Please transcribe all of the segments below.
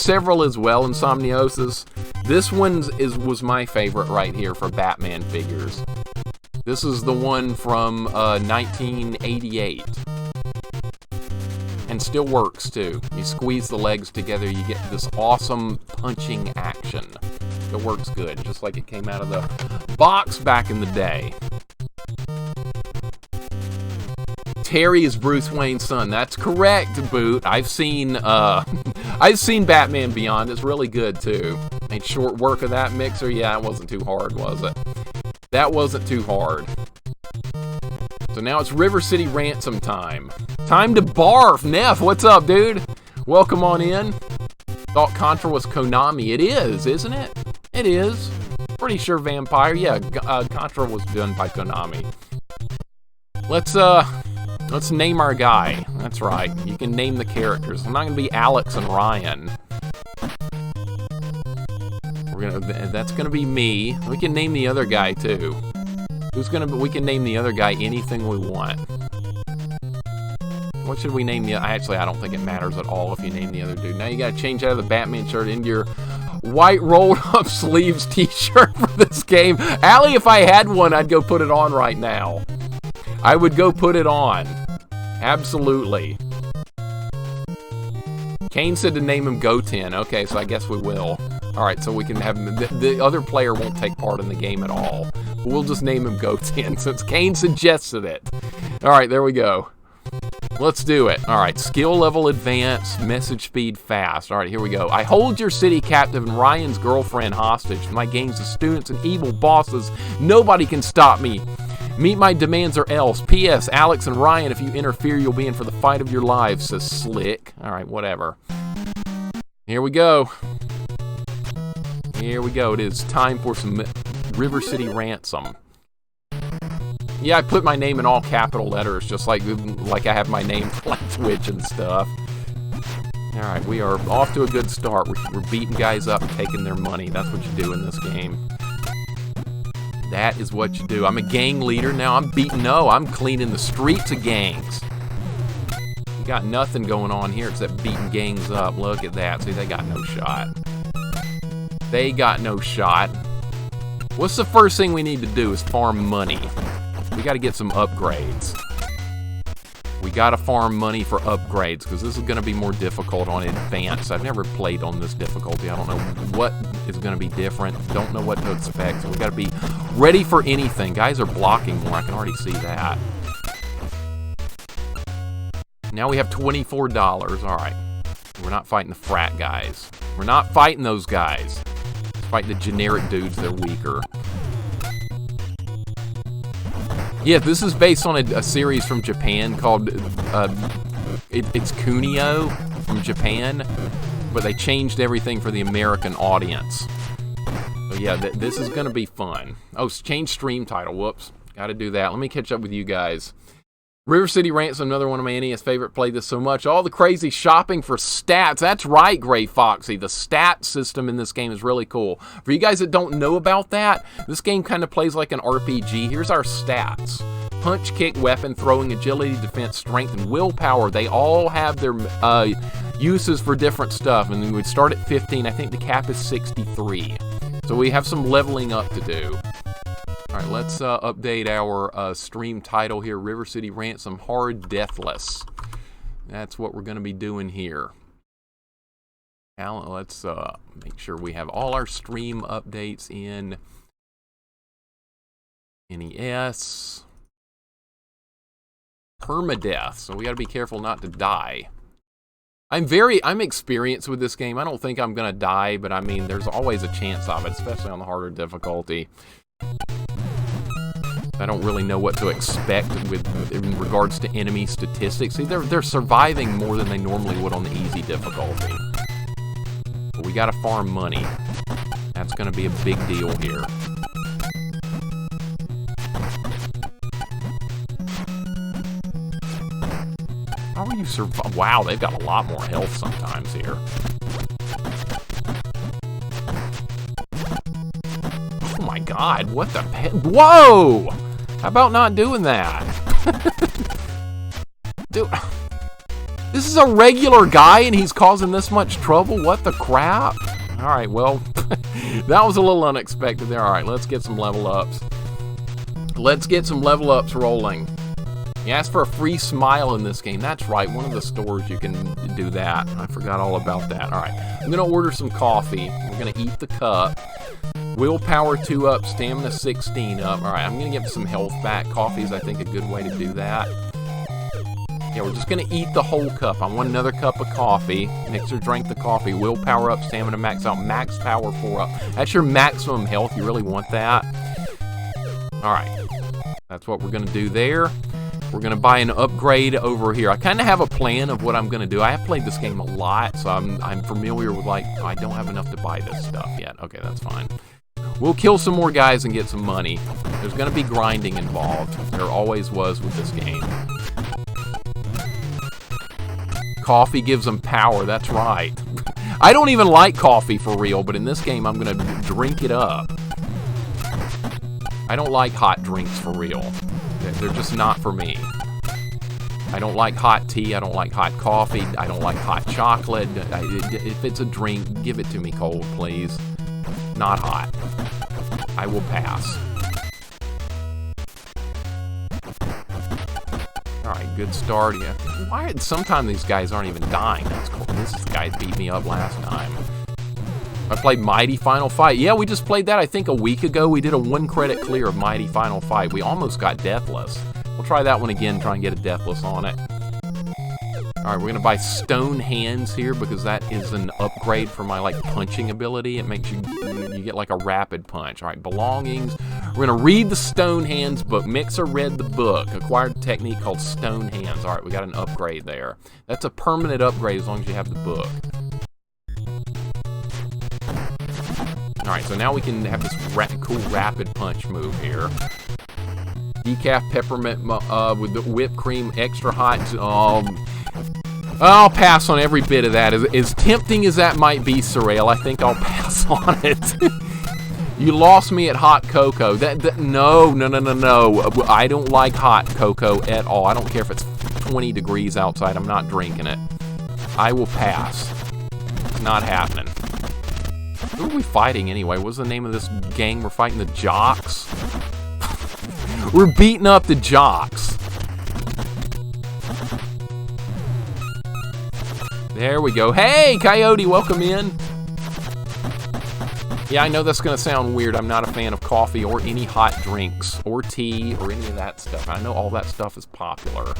several as well, Insomniosis. This one was my favorite right here for Batman figures. This is the one from 1988. And still works, too. You squeeze the legs together, you get this awesome punching action. It works good, just like it came out of the box back in the day. Terry is Bruce Wayne's son. That's correct, Boot. I've seen Batman Beyond. It's really good, too. Made short work of that mixer. Yeah, it wasn't too hard, was it? That wasn't too hard. So now it's River City Ransom time. Time to barf. Neff, what's up, dude? Welcome on in. Thought Contra was Konami. It is, isn't it? It is. Pretty sure Vampire. Yeah, Contra was done by Konami. Let's name our guy. That's right. You can name the characters. I'm not gonna be Alex and Ryan. That's gonna be me. We can name the other guy too. We can name the other guy anything we want. What should we name the? Actually, I don't think it matters at all if you name the other dude. Now you gotta change out of the Batman shirt into your white rolled up sleeves t-shirt for this game. Allie, if I had one, I'd go put it on right now. I would go put it on. Absolutely. Kane said to name him Goten. Okay, so I guess we will. Alright, so we can have him. The other player won't take part in the game at all. We'll just name him Goten since Kane suggested it. Alright, there we go. Let's do it. Alright, skill level advanced, message speed fast. Alright, here we go. I hold your city captive and Ryan's girlfriend hostage. My gangs of students and evil bosses. Nobody can stop me. Meet my demands or else. P.S. Alex and Ryan, if you interfere, you'll be in for the fight of your lives, says Slick. Alright, whatever. Here we go. Here we go. It is time for some River City Ransom. Yeah, I put my name in all capital letters, just like I have my name for like Twitch and stuff. Alright, we are off to a good start. We're beating guys up and taking their money. That's what you do in this game. That is what you do. I'm a gang leader now. I'm cleaning the streets of gangs. You got nothing going on here except beating gangs up. Look at that. See, they got no shot. They got no shot. What's the first thing we need to do is farm money. We got to get some upgrades. We got to farm money for upgrades because this is going to be more difficult on advanced. I've never played on this difficulty. I don't know what is going to be different. Don't know what to expect. So we got to be ready for anything. Guys are blocking more. I can already see that. Now we have $24. All right. We're not fighting the frat guys. We're not fighting those guys. Let's fight the generic dudes. They're weaker. Yeah, this is based on a series from Japan called, it's Kunio from Japan, but they changed everything for the American audience. So yeah, this is going to be fun. Oh, change stream title, whoops. Got to do that. Let me catch up with you guys. River City Ransom, another one of my NES favorite, played this so much. All the crazy shopping for stats. That's right, Gray Foxy. The stat system in this game is really cool. For you guys that don't know about that, this game kind of plays like an RPG. Here's our stats. Punch, kick, weapon, throwing, agility, defense, strength, and willpower. They all have their uses for different stuff. And we would start at 15. I think the cap is 63. So we have some leveling up to do. Alright, let's update our stream title here, River City Ransom Hard Deathless. That's what we're going to be doing here. Now, let's make sure we have all our stream updates in NES. Permadeath, so we got to be careful not to die. I'm experienced with this game. I don't think I'm going to die, but I mean, there's always a chance of it, especially on the harder difficulty. I don't really know what to expect in regards to enemy statistics. See, they're surviving more than they normally would on the easy difficulty. But we gotta farm money. That's gonna be a big deal here. How are you survive? Wow, they've got a lot more health sometimes here. Oh my god, what the heck? Whoa! How about not doing that? Dude, this is a regular guy and he's causing this much trouble? What the crap? Alright, well, that was a little unexpected there. Alright, let's get some level ups. Let's get some level ups rolling. You asked for a free smile in this game. That's right, one of the stores you can do that. I forgot all about that. Alright, I'm going to order some coffee. We're going to eat the cup. Willpower 2 up, stamina 16 up. Alright, I'm going to get some health back. Coffee is, I think, a good way to do that. Yeah, we're just going to eat the whole cup. I want another cup of coffee. Mixer drank the coffee. Willpower up, stamina max out, max power 4 up. That's your maximum health. You really want that? Alright, that's what we're going to do there. We're going to buy an upgrade over here. I kind of have a plan of what I'm going to do. I have played this game a lot, so I'm familiar with, like, I don't have enough to buy this stuff yet. Okay, that's fine. We'll kill some more guys and get some money. There's going to be grinding involved. There always was with this game. Coffee gives them power, that's right. I don't even like coffee for real, but in this game I'm going to drink it up. I don't like hot drinks for real. They're just not for me. I don't like hot tea, I don't like hot coffee, I don't like hot chocolate. If it's a drink, give it to me cold, please. Not hot. I will pass. Alright, good start. Yeah. Why? Sometimes these guys aren't even dying. That's cool. This guy beat me up last time. I played Mighty Final Fight. Yeah, we just played that, I think, a week ago. We did a 1 credit clear of Mighty Final Fight. We almost got Deathless. We'll try that one again, try and get a Deathless on it. Alright, we're going to buy Stone Hands here because that is an upgrade for my, like, punching ability. It makes you get, like, a rapid punch. Alright, belongings. We're going to read the Stone Hands book. Mixer read the book. Acquired a technique called Stone Hands. Alright, we got an upgrade there. That's a permanent upgrade as long as you have the book. Alright, so now we can have this cool rapid punch move here. Decaf peppermint with the whipped cream, extra hot. I'll pass on every bit of that. As tempting as that might be, Sorrel, I think I'll pass on it. You lost me at hot cocoa. No. I don't like hot cocoa at all. I don't care if it's 20 degrees outside. I'm not drinking it. I will pass. It's not happening. Who are we fighting anyway? What's the name of this gang? We're fighting the Jocks. We're beating up the Jocks. There we go. Hey, Coyote, welcome in. Yeah, I know that's going to sound weird. I'm not a fan of coffee or any hot drinks or tea or any of that stuff. I know all that stuff is popular.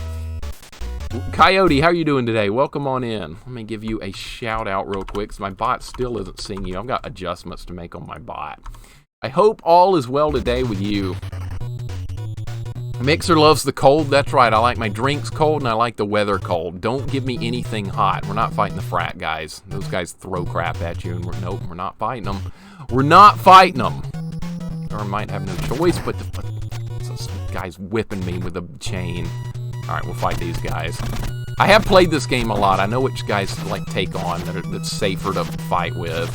Coyote, how are you doing today? Welcome on in. Let me give you a shout out real quick because my bot still isn't seeing you. I've got adjustments to make on my bot. I hope all is well today with you. Mixer loves the cold. That's right. I like my drinks cold and I like the weather cold. Don't give me anything hot. We're not fighting the frat guys. Those guys throw crap at you and nope, we're not fighting them. We're not fighting them. Or I might have no choice, but this guy's whipping me with a chain. Alright, we'll fight these guys. I have played this game a lot. I know which guys to, like, take on that's safer to fight with.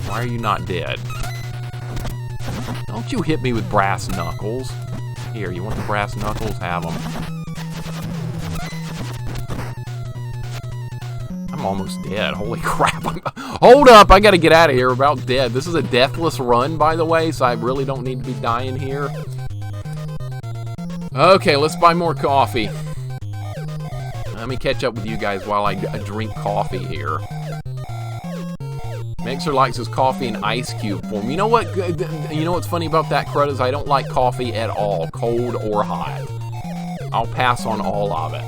Why are you not dead? Don't you hit me with brass knuckles. Here, you want the brass knuckles? Have them. I'm almost dead. Holy crap. Hold up, I gotta get out of here. We're about dead. This is a deathless run, by the way, so I really don't need to be dying here. Okay, let's buy more coffee. Let me catch up with you guys while I drink coffee here. Mixer likes his coffee in ice cube form. You know what? You know what's funny about that, crud, is I don't like coffee at all, cold or hot. I'll pass on all of it.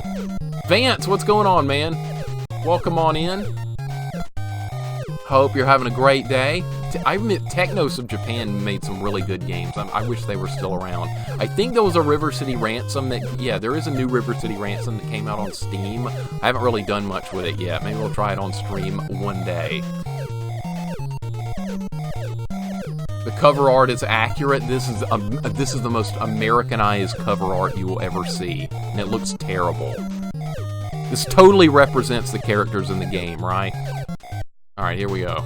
Vance, what's going on, man? Welcome on in. Hope you're having a great day. I admit Technos of Japan made some really good games. I wish they were still around. I think there was a River City Ransom that, yeah, there is a new River City Ransom that came out on Steam. I haven't really done much with it yet. Maybe we'll try it on stream one day. The cover art is accurate. This is the most Americanized cover art you will ever see, and it looks terrible. This totally represents the characters in the game, right? Alright, here we go.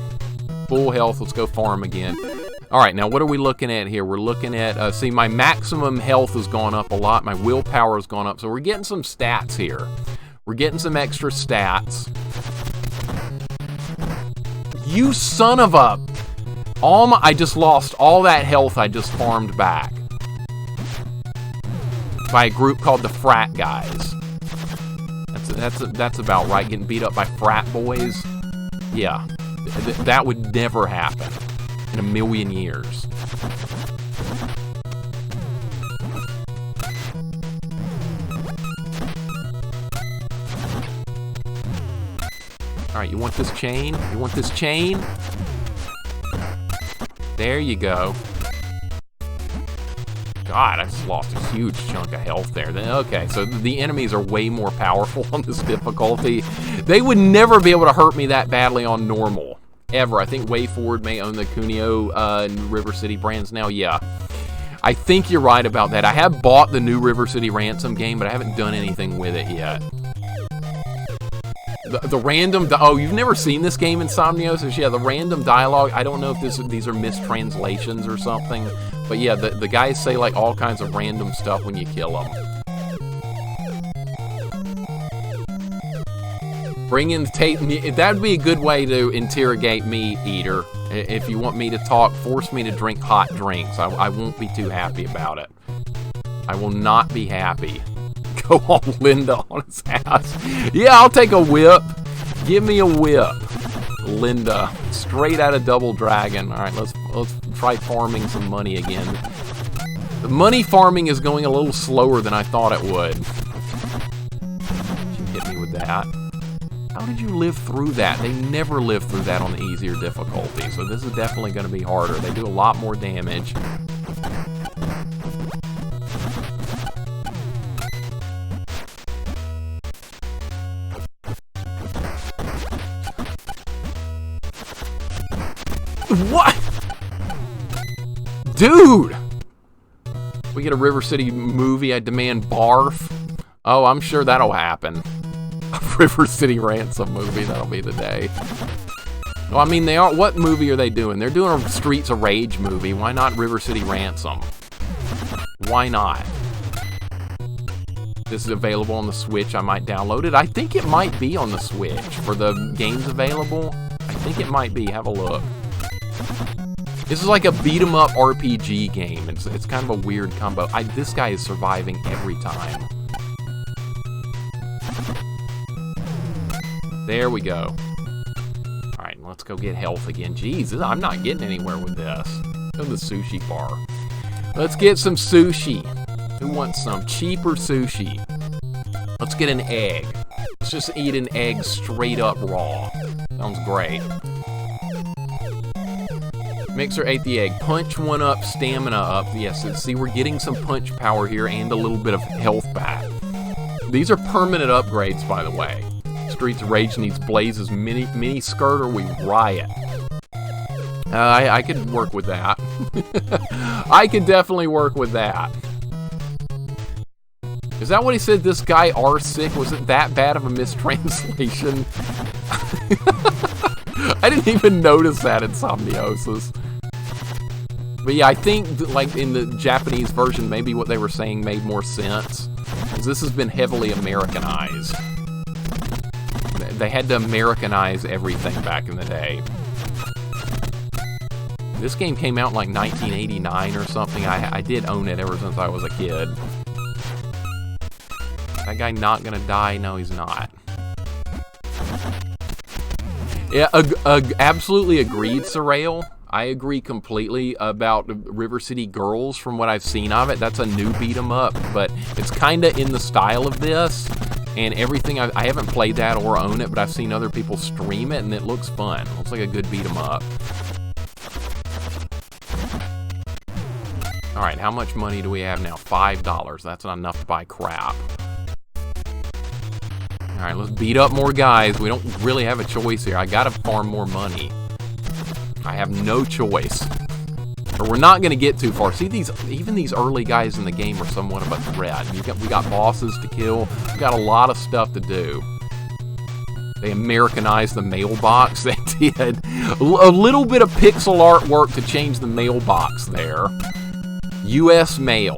Full health, let's go farm again. Alright, now what are we looking at here? We're looking at, see, my maximum health has gone up a lot. My willpower has gone up. So we're getting some stats here. We're getting some extra stats. You son of a... I just lost all that health I just farmed back. By a group called the Frat Guys. That's about right. Getting beat up by frat boys. Yeah. That would never happen in a million years. Alright, you want this chain? You want this chain? There you go. God, I just lost a huge chunk of health there. Okay, so the enemies are way more powerful on this difficulty. They would never be able to hurt me that badly on normal. Ever. I think WayForward may own the Cuneo and River City brands now. Yeah. I think you're right about that. I have bought the new River City Ransom game, but I haven't done anything with it yet. The random... Oh, you've never seen this game, Insomniosis? Yeah, the random dialogue. I don't know if these are mistranslations or something. But yeah, the guys say like all kinds of random stuff when you kill them. Bring in that'd be a good way to interrogate me, Eater. If you want me to talk, force me to drink hot drinks. I won't be too happy about it. I will not be happy. Go on Linda on his ass. Yeah, I'll take a whip. Give me a whip. Linda. Straight out of Double Dragon. Alright, let's try farming some money again. The money farming is going a little slower than I thought it would. You hit me with that. How did you live through that? They never live through that on the easier difficulty, so this is definitely going to be harder. They do a lot more damage. What? Dude! We get a River City movie, I demand barf. Oh, I'm sure that'll happen. A River City Ransom movie, that'll be the day. Well, I mean, they are. What movie are they doing? They're doing a Streets of Rage movie. Why not River City Ransom? Why not? This is available on the Switch. I might download it. I think it might be on the Switch for the games available. I think it might be. Have a look. This is like a beat-em-up RPG game. It's kind of a weird combo. This guy is surviving every time. There we go. Alright, let's go get health again. Jeez, I'm not getting anywhere with this. Go to the sushi bar. Let's get some sushi. Who wants some cheaper sushi? Let's get an egg. Let's just eat an egg straight up raw. Sounds great. Mixer ate the egg. Punch one up, stamina up. Yes, see, we're getting some punch power here and a little bit of health back. These are permanent upgrades, by the way. Streets of Rage needs Blaze's mini skirt or we riot. I could work with that. I could definitely work with that. Is that what he said? This guy R-sick? Was it that bad of a mistranslation? I didn't even notice that in Insomniosis. But yeah, I think like in the Japanese version, maybe what they were saying made more sense. Because this has been heavily Americanized. They had to Americanize everything back in the day. This game came out in like 1989 or something. I did own it ever since I was a kid. That guy not gonna die? No, he's not. Yeah, absolutely agreed, Sorrel. I agree completely about River City Girls from what I've seen of it. That's a new beat-em-up, but it's kind of in the style of this. And everything, I haven't played that or own it, but I've seen other people stream it, and it looks fun. It looks like a good beat-em-up. Alright, how much money do we have now? $5. That's not enough to buy crap. Alright, let's beat up more guys. We don't really have a choice here. I gotta farm more money. I have no choice. Or we're not gonna get too far. See, even these early guys in the game are somewhat of a threat. We got bosses to kill. We got a lot of stuff to do. They Americanized the mailbox. They did a little bit of pixel artwork to change the mailbox there. U.S. Mail.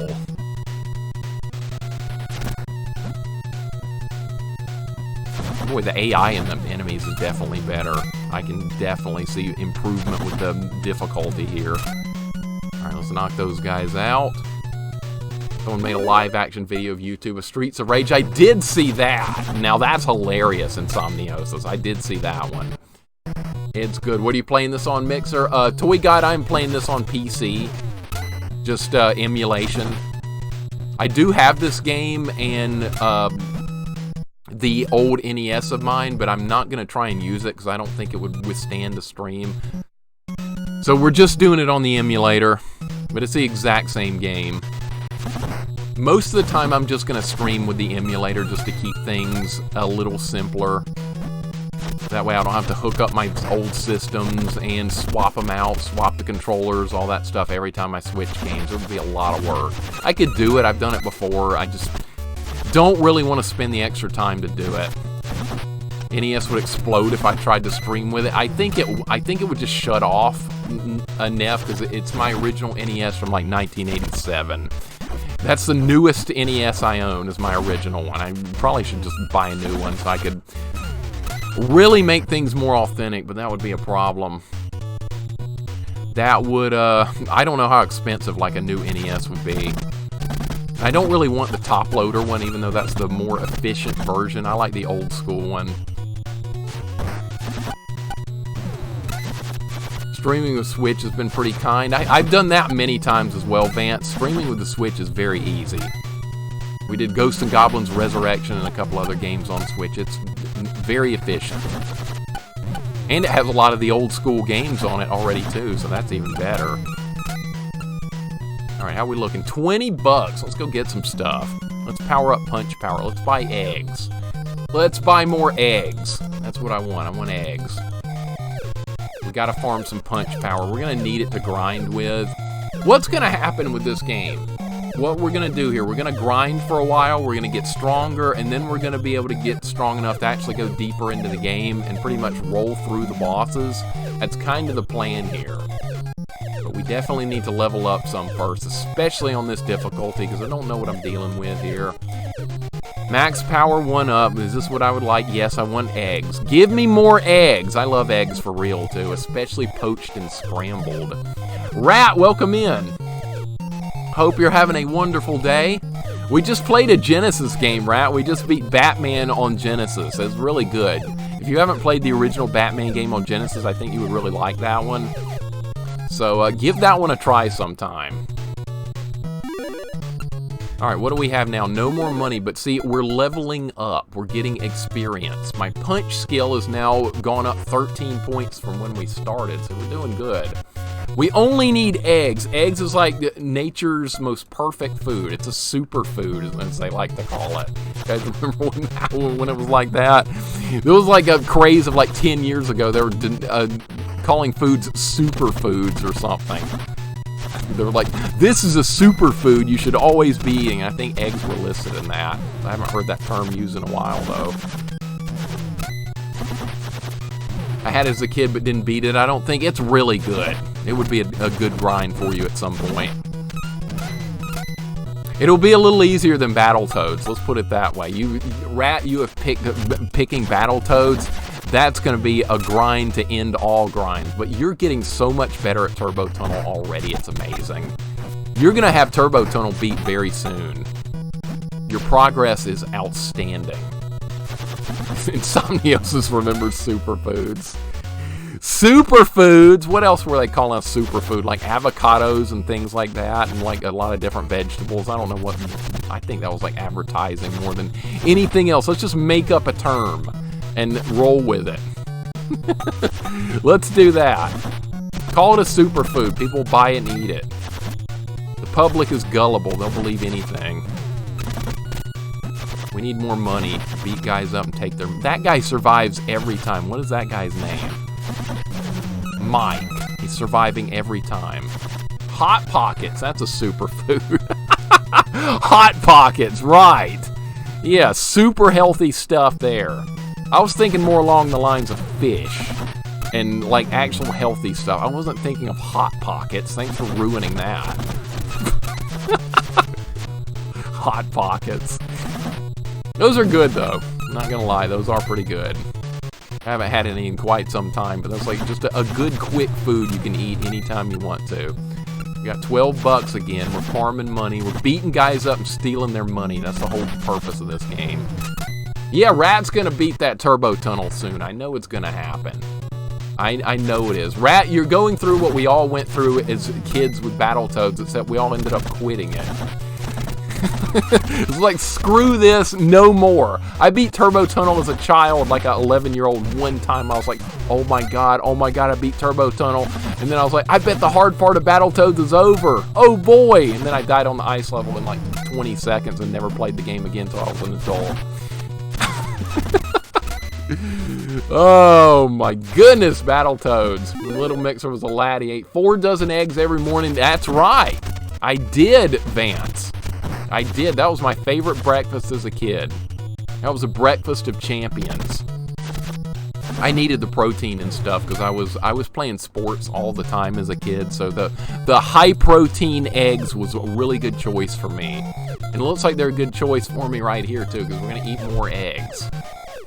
Boy, the AI in the enemies is definitely better. I can definitely see improvement with the difficulty here. Alright, let's knock those guys out. Someone made a live-action video of YouTube of Streets of Rage. I did see that! Now that's hilarious, Insomniosis. I did see that one. It's good. What are you playing this on, Mixer? Toy Guide, I'm playing this on PC. Just emulation. I do have this game and the old NES of mine, but I'm not going to try and use it because I don't think it would withstand the stream. So we're just doing it on the emulator, but it's the exact same game. Most of the time I'm just going to stream with the emulator just to keep things a little simpler. That way I don't have to hook up my old systems and swap them out, swap the controllers, all that stuff every time I switch games. It would be a lot of work. I could do it, I've done it before, I just don't really want to spend the extra time to do it. NES would explode if I tried to stream with it. I think it would just shut off enough because it's my original NES from like 1987. That's the newest NES I own, is my original one. I probably should just buy a new one so I could really make things more authentic, but that would be a problem. That would, I don't know how expensive like a new NES would be. I don't really want the top loader one, even though that's the more efficient version. I like the old school one. Streaming with Switch has been pretty kind. I've done that many times as well, Vance. Streaming with the Switch is very easy. We did Ghosts and Goblins Resurrection and a couple other games on Switch. It's very efficient. And it has a lot of the old school games on it already too, so that's even better. Alright, how are we looking? 20 bucks. Let's go get some stuff. Let's power up Punch Power. Let's buy eggs. Let's buy more eggs. That's what I want. I want eggs. We gotta farm some Punch Power. We're gonna need it to grind with. What's gonna happen with this game? What we're gonna do here, we're gonna grind for a while, we're gonna get stronger, and then we're gonna be able to get strong enough to actually go deeper into the game and pretty much roll through the bosses. That's kind of the plan here. But we definitely need to level up some first, especially on this difficulty, because I don't know what I'm dealing with here. Max power 1 up. Is this what I would like? Yes, I want eggs. Give me more eggs. I love eggs for real, too, especially poached and scrambled. Rat, welcome in. Hope you're having a wonderful day. We just played a Genesis game, Rat. We just beat Batman on Genesis. It's really good. If you haven't played the original Batman game on Genesis, I think you would really like that one. So give that one a try sometime. Alright, what do we have now? No more money, but see, we're leveling up. We're getting experience. My punch skill has now gone up 13 points from when we started, so we're doing good. We only need eggs. Eggs is like nature's most perfect food. It's a superfood, as they like to call it. You guys remember when it was like that? It was like a craze of like 10 years ago. They were calling foods superfoods or something. They were like, this is a superfood you should always be eating. I think eggs were listed in that. I haven't heard that term used in a while, though. I had it as a kid but didn't beat it. I don't think it's really good. It would be a good grind for you at some point. It'll be a little easier than Battletoads. Let's put it that way. Rat, you have picked picking Battletoads. That's going to be a grind to end all grinds. But you're getting so much better at Turbo Tunnel already. It's amazing. You're going to have Turbo Tunnel beat very soon. Your progress is outstanding. Insomniosis remembers superfoods. Superfoods! What else were they calling a superfood? Like avocados and things like that, and like a lot of different vegetables. I don't know what. I think that was like advertising more than anything else. Let's just make up a term and roll with it. Let's do that. Call it a superfood. People buy it and eat it. The public is gullible. They'll believe anything. We need more money to beat guys up and take their... That guy survives every time. What is that guy's name? Mike. He's surviving every time. Hot Pockets. That's a superfood. Hot Pockets. Right. Yeah, super healthy stuff there. I was thinking more along the lines of fish and like actual healthy stuff. I wasn't thinking of Hot Pockets. Thanks for ruining that. Hot Pockets. Those are good though. I'm not gonna lie, those are pretty good. I haven't had any in quite some time, but that's like just a good quick food you can eat anytime you want to. We got 12 bucks again. We're farming money. We're beating guys up and stealing their money. That's the whole purpose of this game. Yeah, Rat's gonna beat that turbo tunnel soon. I know it's gonna happen. I know it is. Rat, you're going through what we all went through as kids with Battletoads, except we all ended up quitting it. It's like, screw this, no more. I beat Turbo Tunnel as a child, like an 11-year-old. One time I was like, oh my god, I beat Turbo Tunnel. And then I was like, I bet the hard part of Battletoads is over. Oh boy. And then I died on the ice level in like 20 seconds and never played the game again until I was an adult. Oh my goodness, Battletoads. When LittleMIXER was a lad, he ate 4 dozen eggs every morning. That's right. I did, Vance. I did. That was my favorite breakfast as a kid. That was a breakfast of champions. I needed the protein and stuff because I was playing sports all the time as a kid, so the high protein eggs was a really good choice for me. And it looks like they're a good choice for me right here too, because we're gonna eat more eggs.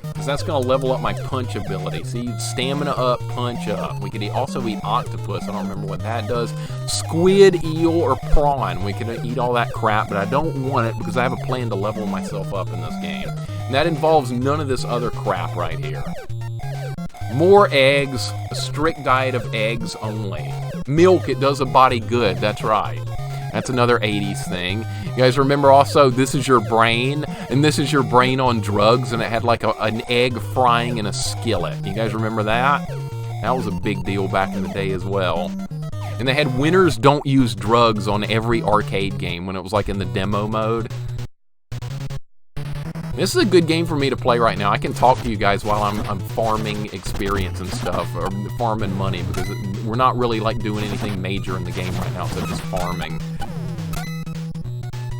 Because that's gonna level up my punch ability. See, stamina up, punch up. We could also eat octopus. I don't remember what that does. Squid, eel, or prawn. We could eat all that crap, but I don't want it because I have a plan to level myself up in this game. And that involves none of this other crap right here. More eggs, a strict diet of eggs only. Milk, it does a body good, that's right. That's another 80s thing. You guys remember also, this is your brain, and this is your brain on drugs, and it had like an egg frying in a skillet. You guys remember that? That was a big deal back in the day as well. And they had winners don't use drugs on every arcade game when it was like in the demo mode. This is a good game for me to play right now. I can talk to you guys while I'm farming experience and stuff, or farming money, because we're not really like doing anything major in the game right now, so just farming.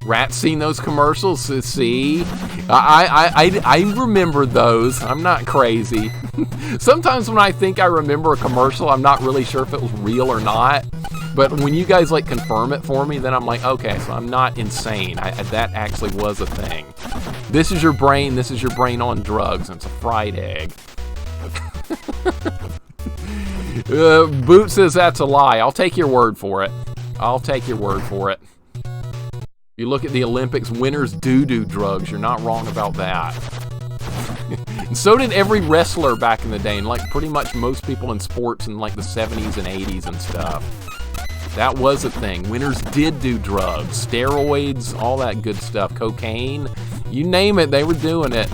Rat's seen those commercials? See? I remember those. I'm not crazy. Sometimes when I think I remember a commercial, I'm not really sure if it was real or not. But when you guys like confirm it for me, then I'm like, okay, so I'm not insane. That actually was a thing. This is your brain on drugs, and it's a fried egg. Boot says that's a lie. I'll take your word for it. I'll take your word for it. You look at the Olympics, winners do drugs. You're not wrong about that. And so did every wrestler back in the day, and like pretty much most people in sports in like the 70s and 80s and stuff. That was a thing. Winners did do drugs, steroids, all that good stuff, cocaine, you name it, they were doing it.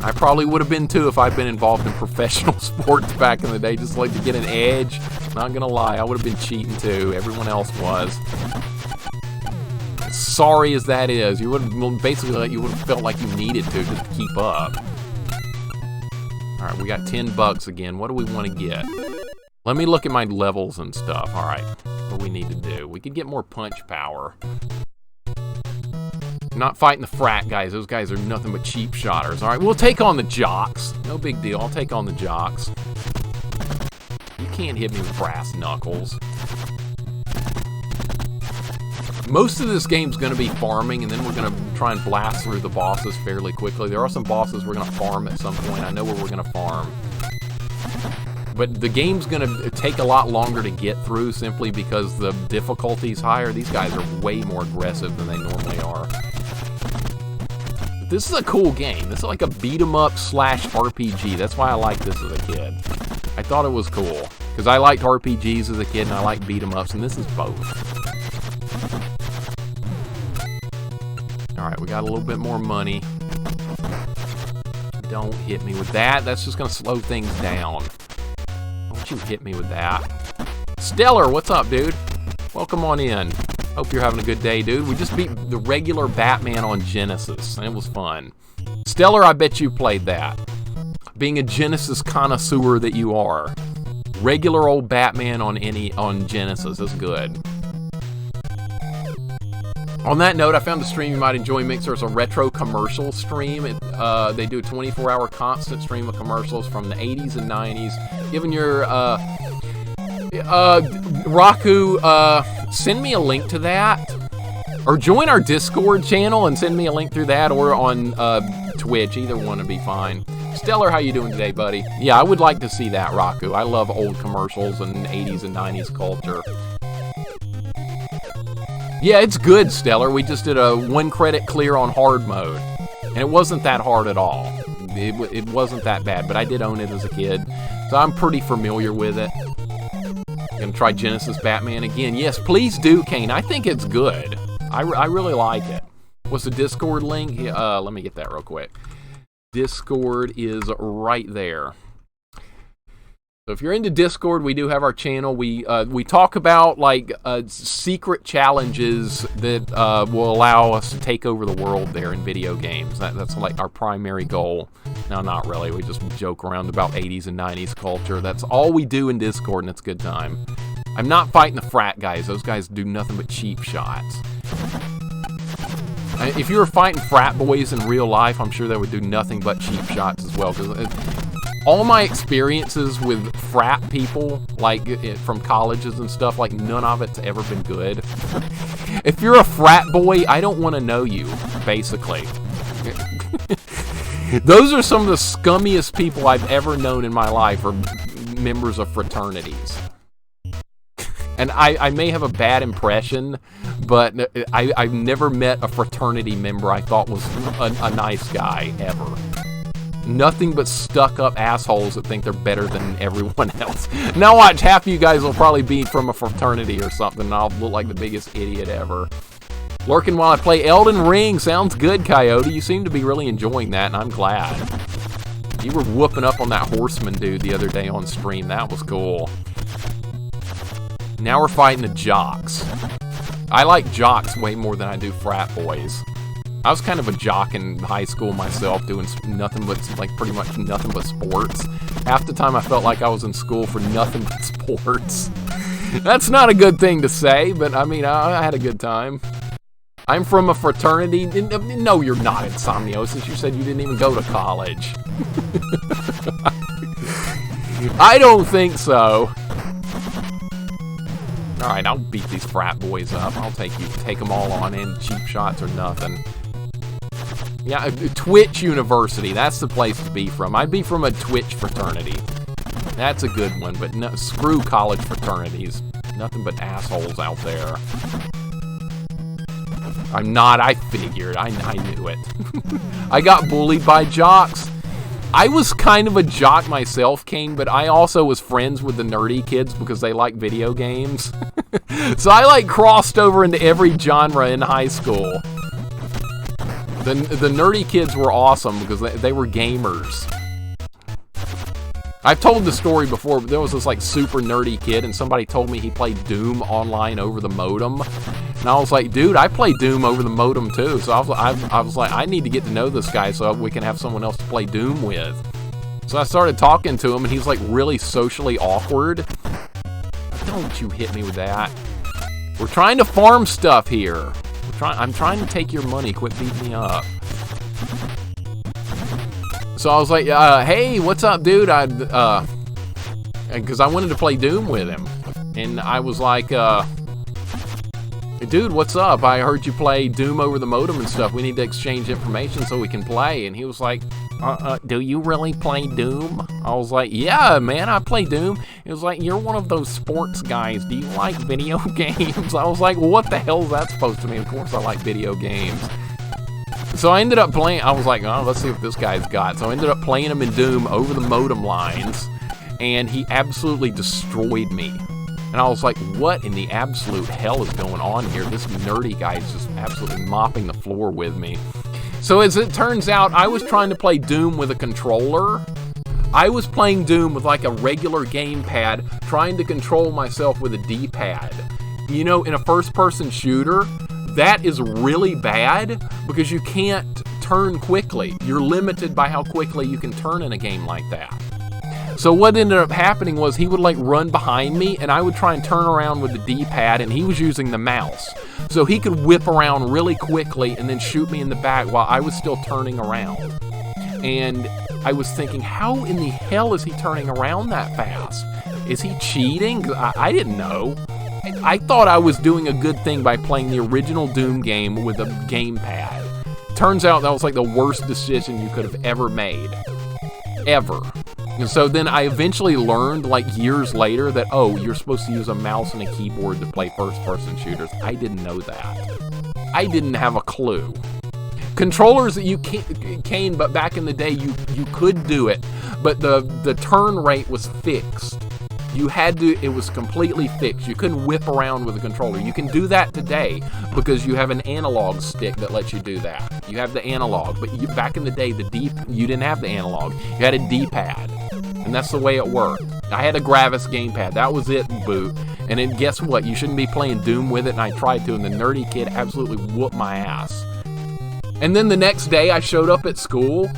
I probably would have been too if I'd been involved in professional sports back in the day, just like to get an edge. Not gonna lie, I would have been cheating too. Everyone else was. As sorry as that is, you would have basically you would have felt like you needed to just to keep up. All right, we got 10 bucks again. What do we want to get? Let me look at my levels and stuff. All right, what do we need to do? We could get more punch power. Not fighting the frat guys. Those guys are nothing but cheap shotters. All right, we'll take on the jocks. No big deal. I'll take on the jocks. You can't hit me with brass knuckles. Most of this game's going to be farming, and then we're going to try and blast through the bosses fairly quickly. There are some bosses we're going to farm at some point. I know where we're going to farm. But the game's going to take a lot longer to get through simply because the difficulty's higher. These guys are way more aggressive than they normally are. But this is a cool game. This is like a beat-em-up / RPG. That's why I liked this as a kid. I thought it was cool. Because I liked RPGs as a kid and I liked beat-em-ups, and this is both. Alright, we got a little bit more money. Don't hit me with that. That's just going to slow things down. Don't you hit me with that. Stellar, what's up, dude? Welcome on in. Hope you're having a good day, dude. We just beat the regular Batman on Genesis, and it was fun. Stellar, I bet you played that. Being a Genesis connoisseur that you are. Regular old Batman on Genesis is good. On that note, I found a stream you might enjoy, Mixer. It's a retro commercial stream. They do a 24-hour constant stream of commercials from the 80s and 90s. Giving your Raku, send me a link to that, or join our Discord channel and send me a link through that, or on Twitch. Either one would be fine. Stellar, how you doing today, buddy? Yeah, I would like to see that, Raku. I love old commercials and 80s and 90s culture. Yeah, it's good, Stellar. We just did a 1 credit clear on hard mode, and it wasn't that hard at all. It wasn't that bad, but I did own it as a kid, so I'm pretty familiar with it. Gonna try Genesis Batman again. Yes, please do, Kane. I think it's good. I really like it. What's the Discord link? Let me get that real quick. Discord is right there. So if you're into Discord, we do have our channel. We talk about like secret challenges that will allow us to take over the world there in video games. That's like our primary goal. No, not really. We just joke around about 80s and 90s culture. That's all we do in Discord, and it's a good time. I'm not fighting the frat guys. Those guys do nothing but cheap shots. If you were fighting frat boys in real life, I'm sure they would do nothing but cheap shots as well. Because all my experiences with frat people, like from colleges and stuff, like none of it's ever been good. If you're a frat boy, I don't want to know you, basically. Those are some of the scummiest people I've ever known in my life, are members of fraternities. And I may have a bad impression, but I've never met a fraternity member I thought was a nice guy, ever. Nothing but stuck-up assholes that think they're better than everyone else. Now watch, half of you guys will probably be from a fraternity or something, and I'll look like the biggest idiot ever. Lurking while I play Elden Ring. Sounds good, Coyote. You seem to be really enjoying that, and I'm glad. You were whooping up on that horseman dude the other day on stream. That was cool. Now we're fighting the jocks. I like jocks way more than I do frat boys. I was kind of a jock in high school myself, doing nothing but, like, pretty much nothing but sports. Half the time I felt like I was in school for nothing but sports. That's not a good thing to say, but I mean, I had a good time. I'm from a fraternity. No, you're not, Insomniosis. You said you didn't even go to college. I don't think so. Alright, I'll beat these frat boys up. I'll take them all on in. Cheap shots or nothing. Yeah, Twitch University. That's the place to be from. I'd be from a Twitch fraternity. That's a good one, but no, screw college fraternities. Nothing but assholes out there. I'm not, I figured. I knew it. I got bullied by jocks. I was kind of a jock myself, Kane, but I also was friends with the nerdy kids because they like video games. So I like crossed over into every genre in high school. The nerdy kids were awesome because they were gamers. I've told the story before, but there was this like super nerdy kid, and somebody told me he played Doom online over the modem. And I was like, dude, I play Doom over the modem too. So I was like, I need to get to know this guy so we can have someone else to play Doom with. So I started talking to him, and he's like really socially awkward. Don't you hit me with that. We're trying to farm stuff here. I'm trying to take your money. Quit beating me up. So I was like, hey, what's up, dude? Because I wanted to play Doom with him. And I was like, dude, what's up? I heard you play Doom over the modem and stuff. We need to exchange information so we can play. And he was like, do you really play Doom? I was like, yeah, man, I play Doom. He was like, you're one of those sports guys. Do you like video games? I was like, well, what the hell is that supposed to mean? Of course I like video games. So I ended up playing, I was like, oh, let's see what this guy's got. So I ended up playing him in Doom over the modem lines, and he absolutely destroyed me. And I was like, what in the absolute hell is going on here? This nerdy guy is just absolutely mopping the floor with me. So as it turns out, I was trying to play Doom with a controller. I was playing Doom with like a regular gamepad, trying to control myself with a D-pad. You know, in a first-person shooter, that is really bad because you can't turn quickly. You're limited by how quickly you can turn in a game like that. So what ended up happening was he would like run behind me, and I would try and turn around with the D-pad, and he was using the mouse. So he could whip around really quickly and then shoot me in the back while I was still turning around. And I was thinking, how in the hell is he turning around that fast? Is he cheating? I didn't know. I thought I was doing a good thing by playing the original Doom game with a gamepad. Turns out that was like the worst decision you could have ever made. Ever. And so then I eventually learned, like years later, that, oh, you're supposed to use a mouse and a keyboard to play first-person shooters. I didn't know that. I didn't have a clue. Controllers, you can, but back in the day, you could do it, but the turn rate was fixed. You had to, it was completely fixed. You couldn't whip around with a controller. You can do that today because you have an analog stick that lets you do that. You have the analog, but back in the day, you didn't have the analog. You had a D-pad, and that's the way it worked. I had a Gravis gamepad. That was it, boot. And then guess what? You shouldn't be playing Doom with it, and I tried to, and the nerdy kid absolutely whooped my ass. And then the next day, I showed up at school,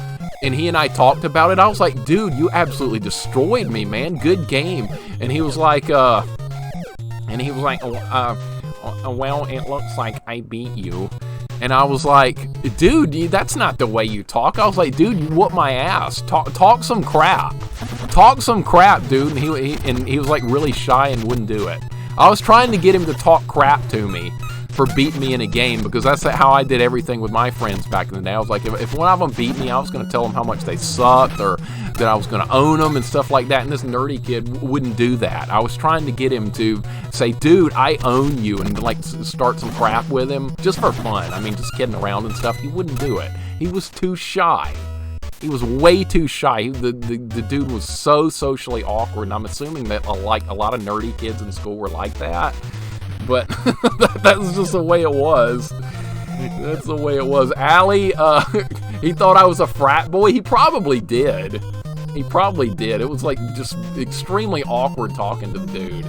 and he and I talked about it. I was like, dude, you absolutely destroyed me, man. Good game. And he was like, well, it looks like I beat you. And I was like, dude, that's not the way you talk. I was like, dude, you whooped my ass. Talk some crap. Talk some crap, dude. And he was like really shy and wouldn't do it. I was trying to get him to talk crap to me for beating me in a game, because that's how I did everything with my friends back in the day. I was like, if one of them beat me, I was going to tell them how much they sucked, or that I was going to own them and stuff like that, and this nerdy kid wouldn't do that. I was trying to get him to say, dude, I own you, and like start some crap with him, just for fun. I mean, just kidding around and stuff. He wouldn't do it. He was too shy. He was way too shy. The dude was so socially awkward, and I'm assuming that like a lot of nerdy kids in school were like that. But that was just the way it was. That's the way it was. Allie, he thought I was a frat boy. He probably did. He probably did. It was like just extremely awkward talking to the dude.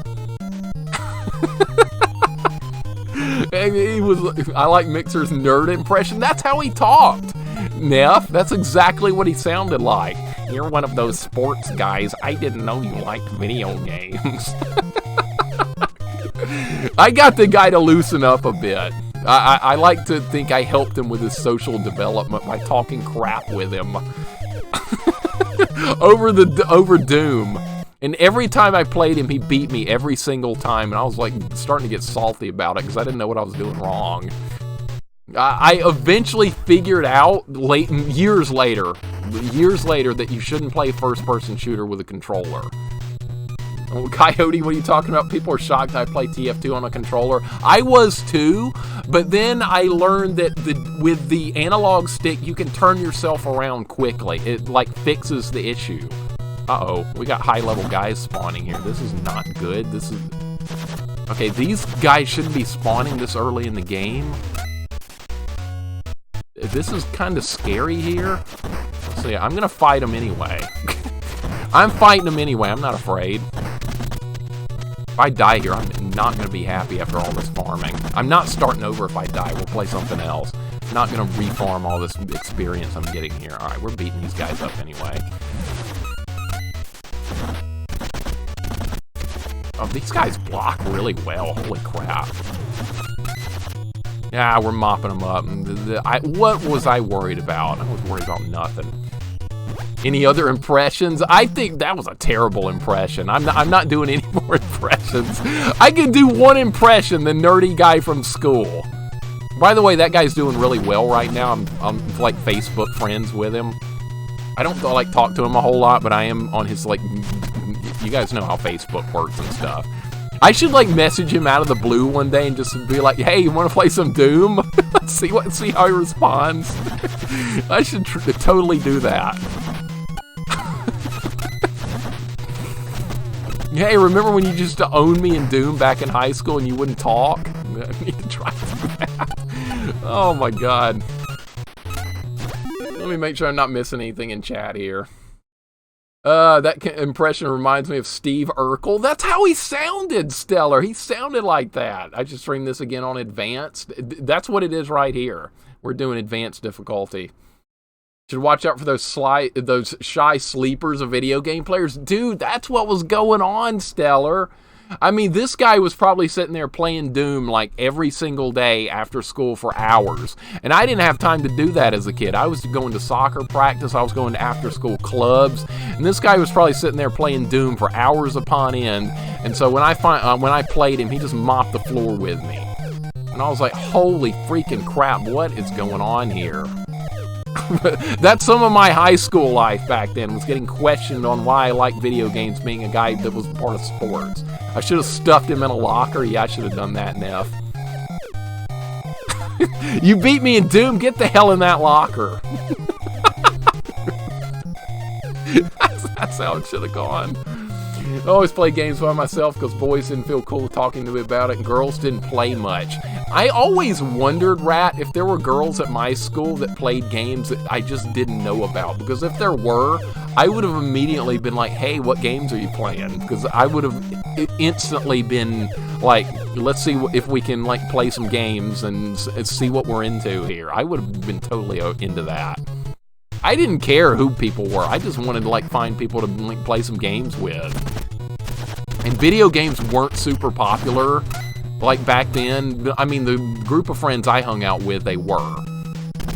And he was, I like Mixer's nerd impression. That's how he talked. Neff, that's exactly what he sounded like. You're one of those sports guys. I didn't know you liked video games. I got the guy to loosen up a bit. I like to think I helped him with his social development by talking crap with him over Doom. And every time I played him, he beat me every single time, and I was like starting to get salty about it because I didn't know what I was doing wrong. I eventually figured out years later that you shouldn't play first-person shooter with a controller. Coyote, what are you talking about? People are shocked I play TF2 on a controller. I was too, but then I learned that with the analog stick, you can turn yourself around quickly. It like fixes the issue. Uh-oh, we got high-level guys spawning here. This is not good. Okay, these guys shouldn't be spawning this early in the game. This is kind of scary here. So yeah, I'm gonna fight them anyway. I'm fighting them anyway. I'm not afraid. If I die here, I'm not going to be happy after all this farming. I'm not starting over if I die. We'll play something else. I'm not going to refarm all this experience I'm getting here. Alright, we're beating these guys up anyway. Oh, these guys block really well. Holy crap. Yeah, we're mopping them up. What was I worried about? I was worried about nothing. Any other impressions? I think that was a terrible impression. I'm not doing any more impressions. I can do one impression, the nerdy guy from school. By the way, that guy's doing really well right now. I'm like Facebook friends with him. I don't like talk to him a whole lot, but I am on his like. You guys know how Facebook works and stuff. I should like message him out of the blue one day and just be like, "Hey, you want to play some Doom?" see how he responds. I should totally do that. Hey, remember when you used to own me in Doom back in high school and you wouldn't talk? I need to try to do that. Oh my god. Let me make sure I'm not missing anything in chat here. That impression reminds me of Steve Urkel. That's how he sounded, Stellar. He sounded like that. I just streamed this again on advanced. That's what it is right here. We're doing advanced difficulty. Should watch out for those shy sleepers of video game players. Dude, that's what was going on, Stellar. I mean, this guy was probably sitting there playing Doom like every single day after school for hours. And I didn't have time to do that as a kid. I was going to soccer practice. I was going to after-school clubs. And this guy was probably sitting there playing Doom for hours upon end. And so when I played him, he just mopped the floor with me. And I was like, holy freaking crap, what is going on here? That's some of my high school life back then, was getting questioned on why I like video games, being a guy that was part of sports. I should have stuffed him in a locker. Yeah, I should have done that in F. You beat me in Doom, get the hell in that locker. That's how it should have gone. I always played games by myself because boys didn't feel cool talking to me about it and girls didn't play much. I always wondered, Rat, if there were girls at my school that played games that I just didn't know about. Because if there were, I would have immediately been like, hey, what games are you playing? Because I would have instantly been like, let's see if we can like play some games and see what we're into here. I would have been totally into that. I didn't care who people were. I just wanted to like find people to like play some games with. And video games weren't super popular like back then. I mean, the group of friends I hung out with, they were.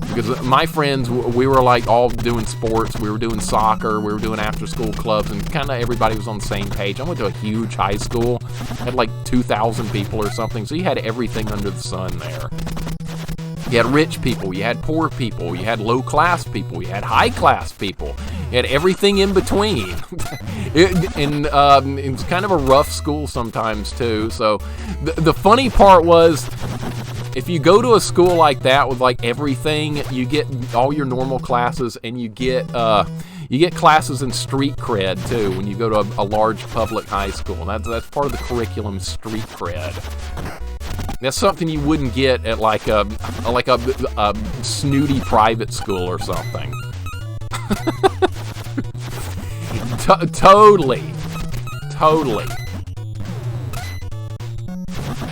Because my friends, we were like all doing sports. We were doing soccer. We were doing after-school clubs, and kind of everybody was on the same page. I went to a huge high school. Had like 2,000 people or something. So you had everything under the sun there. You had rich people, you had poor people, you had low-class people, you had high-class people. You had everything in between. It's kind of a rough school sometimes, too. So the funny part was, if you go to a school like that with like everything, you get all your normal classes, and you get classes in street cred, too, when you go to a large public high school. That's part of the curriculum, street cred. That's something you wouldn't get at like a snooty private school or something. Totally.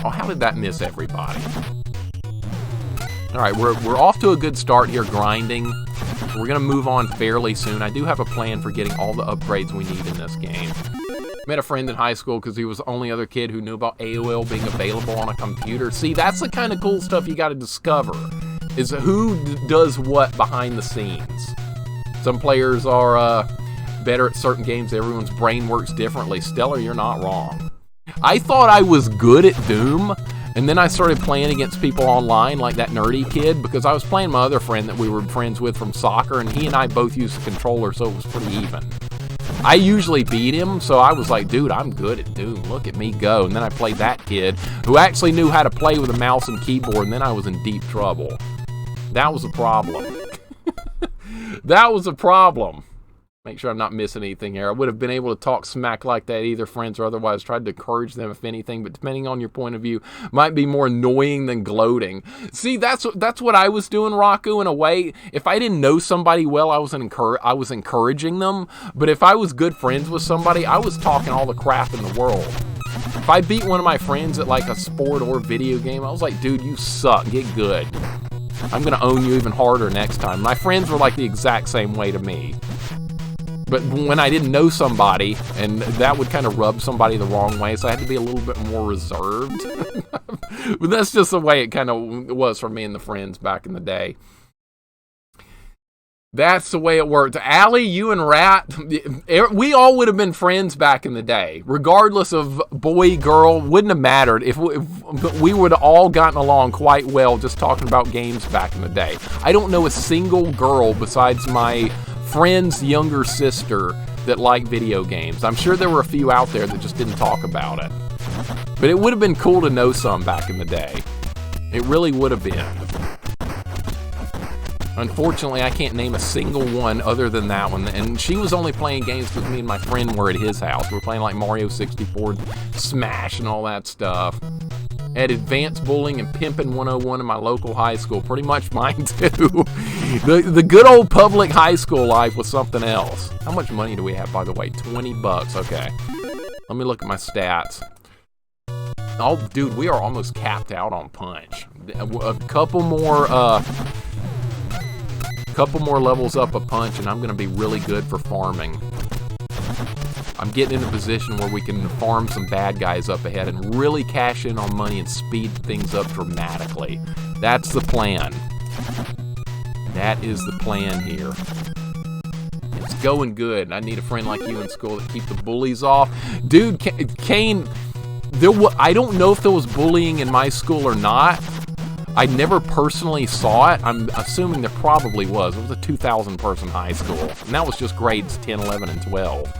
Oh, how did that miss everybody? All right, we're off to a good start here, grinding. We're gonna move on fairly soon. I do have a plan for getting all the upgrades we need in this game. Met a friend in high school because he was the only other kid who knew about AOL being available on a computer. See, that's the kind of cool stuff you got to discover, is who does what behind the scenes. Some players are better at certain games. Everyone's brain works differently. Stellar, you're not wrong. I thought I was good at Doom, and then I started playing against people online, like that nerdy kid, because I was playing my other friend that we were friends with from soccer, and he and I both used a controller, so it was pretty even. I usually beat him, so I was like, dude, I'm good at Doom. Look at me go. And then I played that kid who actually knew how to play with a mouse and keyboard, and then I was in deep trouble. That was a problem. That was a problem. Make sure I'm not missing anything here. I would have been able to talk smack like that, either friends or otherwise, tried to encourage them if anything, but depending on your point of view, might be more annoying than gloating. See, that's what I was doing, Raku, in a way. If I didn't know somebody well, I was encouraging them, but if I was good friends with somebody, I was talking all the crap in the world. If I beat one of my friends at like a sport or video game, I was like, dude, you suck, get good. I'm gonna own you even harder next time. My friends were like the exact same way to me. But when I didn't know somebody, and that would kind of rub somebody the wrong way, so I had to be a little bit more reserved. But that's just the way it kind of was for me and the friends back in the day. That's the way it worked. Allie, you and Rat, we all would have been friends back in the day. Regardless of boy, girl, wouldn't have mattered. If we would have all gotten along quite well just talking about games back in the day. I don't know a single girl besides my friend's younger sister that liked video games. I'm sure there were a few out there that just didn't talk about it. But it would have been cool to know some back in the day. It really would have been. Unfortunately, I can't name a single one other than that one. And she was only playing games because me and my friend were at his house. We were playing like Mario 64, Smash, and all that stuff. I had Advanced Bowling and Pimpin' 101 in my local high school. Pretty much mine, too. The good old public high school life was something else. How much money do we have, by the way? 20 bucks. Okay. Let me look at my stats. Oh, dude, we are almost capped out on punch. A couple more Couple more levels up a punch, and I'm going to be really good for farming. I'm getting in a position where we can farm some bad guys up ahead and really cash in on money and speed things up dramatically. That's the plan. That is the plan here. It's going good. I need a friend like you in school to keep the bullies off. Dude, Kane, I don't know if there was bullying in my school or not. I never personally saw it. I'm assuming there probably was. It was a 2,000-person high school, and that was just grades 10, 11, and 12.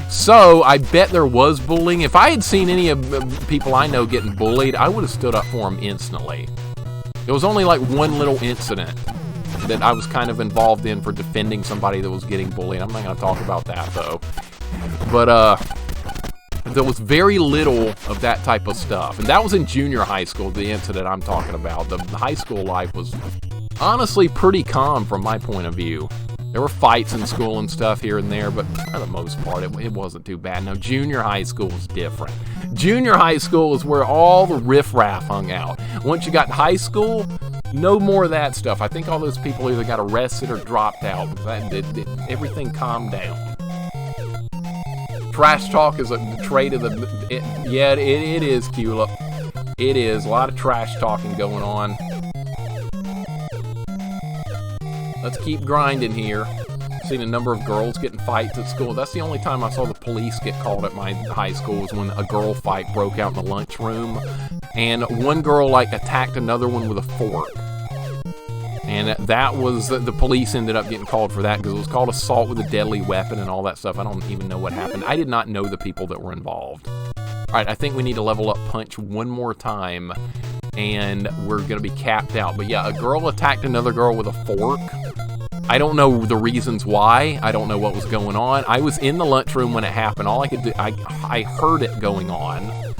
So I bet there was bullying. If I had seen any of people I know getting bullied, I would have stood up for them instantly. There was only like one little incident that I was kind of involved in for defending somebody that was getting bullied. I'm not going to talk about that, though. But, there was very little of that type of stuff. And that was in junior high school, the incident I'm talking about. The high school life was honestly pretty calm from my point of view. There were fights in school and stuff here and there, but for the most part, it wasn't too bad. Now, junior high school was different. Junior high school is where all the riffraff hung out. Once you got to high school, no more of that stuff. I think all those people either got arrested or dropped out. Everything calmed down. Trash talk is a trait of it is, Culip. It is. A lot of trash talking going on. Let's keep grinding here. I've seen a number of girls getting fights at school. That's the only time I saw the police get called at my high school was when a girl fight broke out in the lunchroom. And one girl, attacked another one with a fork. And that was, the police ended up getting called for that because it was called assault with a deadly weapon and all that stuff. I don't even know what happened. I did not know the people that were involved. All right, I think we need to level up punch one more time, and we're going to be capped out. But yeah, a girl attacked another girl with a fork. I don't know the reasons why. I don't know what was going on. I was in the lunchroom when it happened. All I could do, I heard it going on.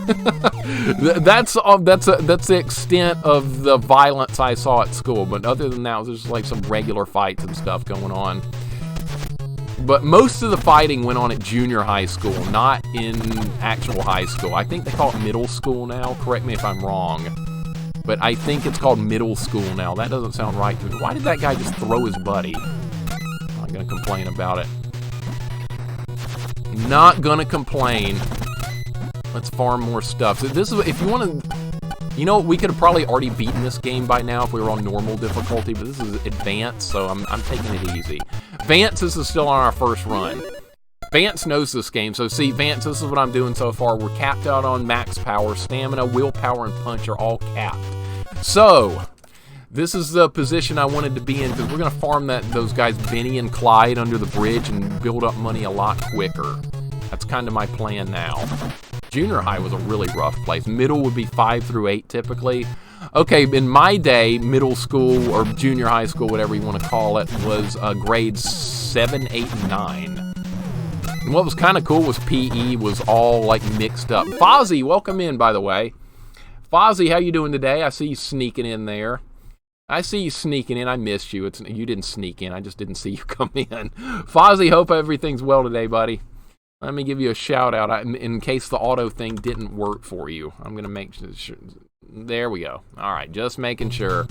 That's the extent of the violence I saw at school. But other than that, there's like some regular fights and stuff going on. But most of the fighting went on at junior high school, not in actual high school. I think they call it middle school now. Correct me if I'm wrong. But I think it's called middle school now. That doesn't sound right to me. Why did that guy just throw his buddy? I'm not going to complain about it. Not going to complain. Let's farm more stuff. So this is, if you want to, you know, we could have probably already beaten this game by now if we were on normal difficulty, but this is advanced, so I'm taking it easy. Vance, this is still on our first run. Vance knows this game, so see, Vance, this is what I'm doing so far. We're capped out on max power. Stamina, willpower, and punch are all capped. So, this is the position I wanted to be in, because we're going to farm those guys Benny and Clyde under the bridge and build up money a lot quicker. That's kind of my plan now. Junior high was a really rough place. Middle would be 5 through 8 typically. Okay, in my day, middle school or junior high school, whatever you want to call it, was grades 7, 8, and 9. And what was kind of cool was PE was all like mixed up. Fozzie, welcome in, by the way. Fozzie, how you doing today? I see you sneaking in there. I see you sneaking in. I missed you. You didn't sneak in. I just didn't see you come in. Fozzie, hope everything's well today, buddy. Let me give you a shout out in case the auto thing didn't work for you. I'm going to make sure. There we go. All right, just making sure.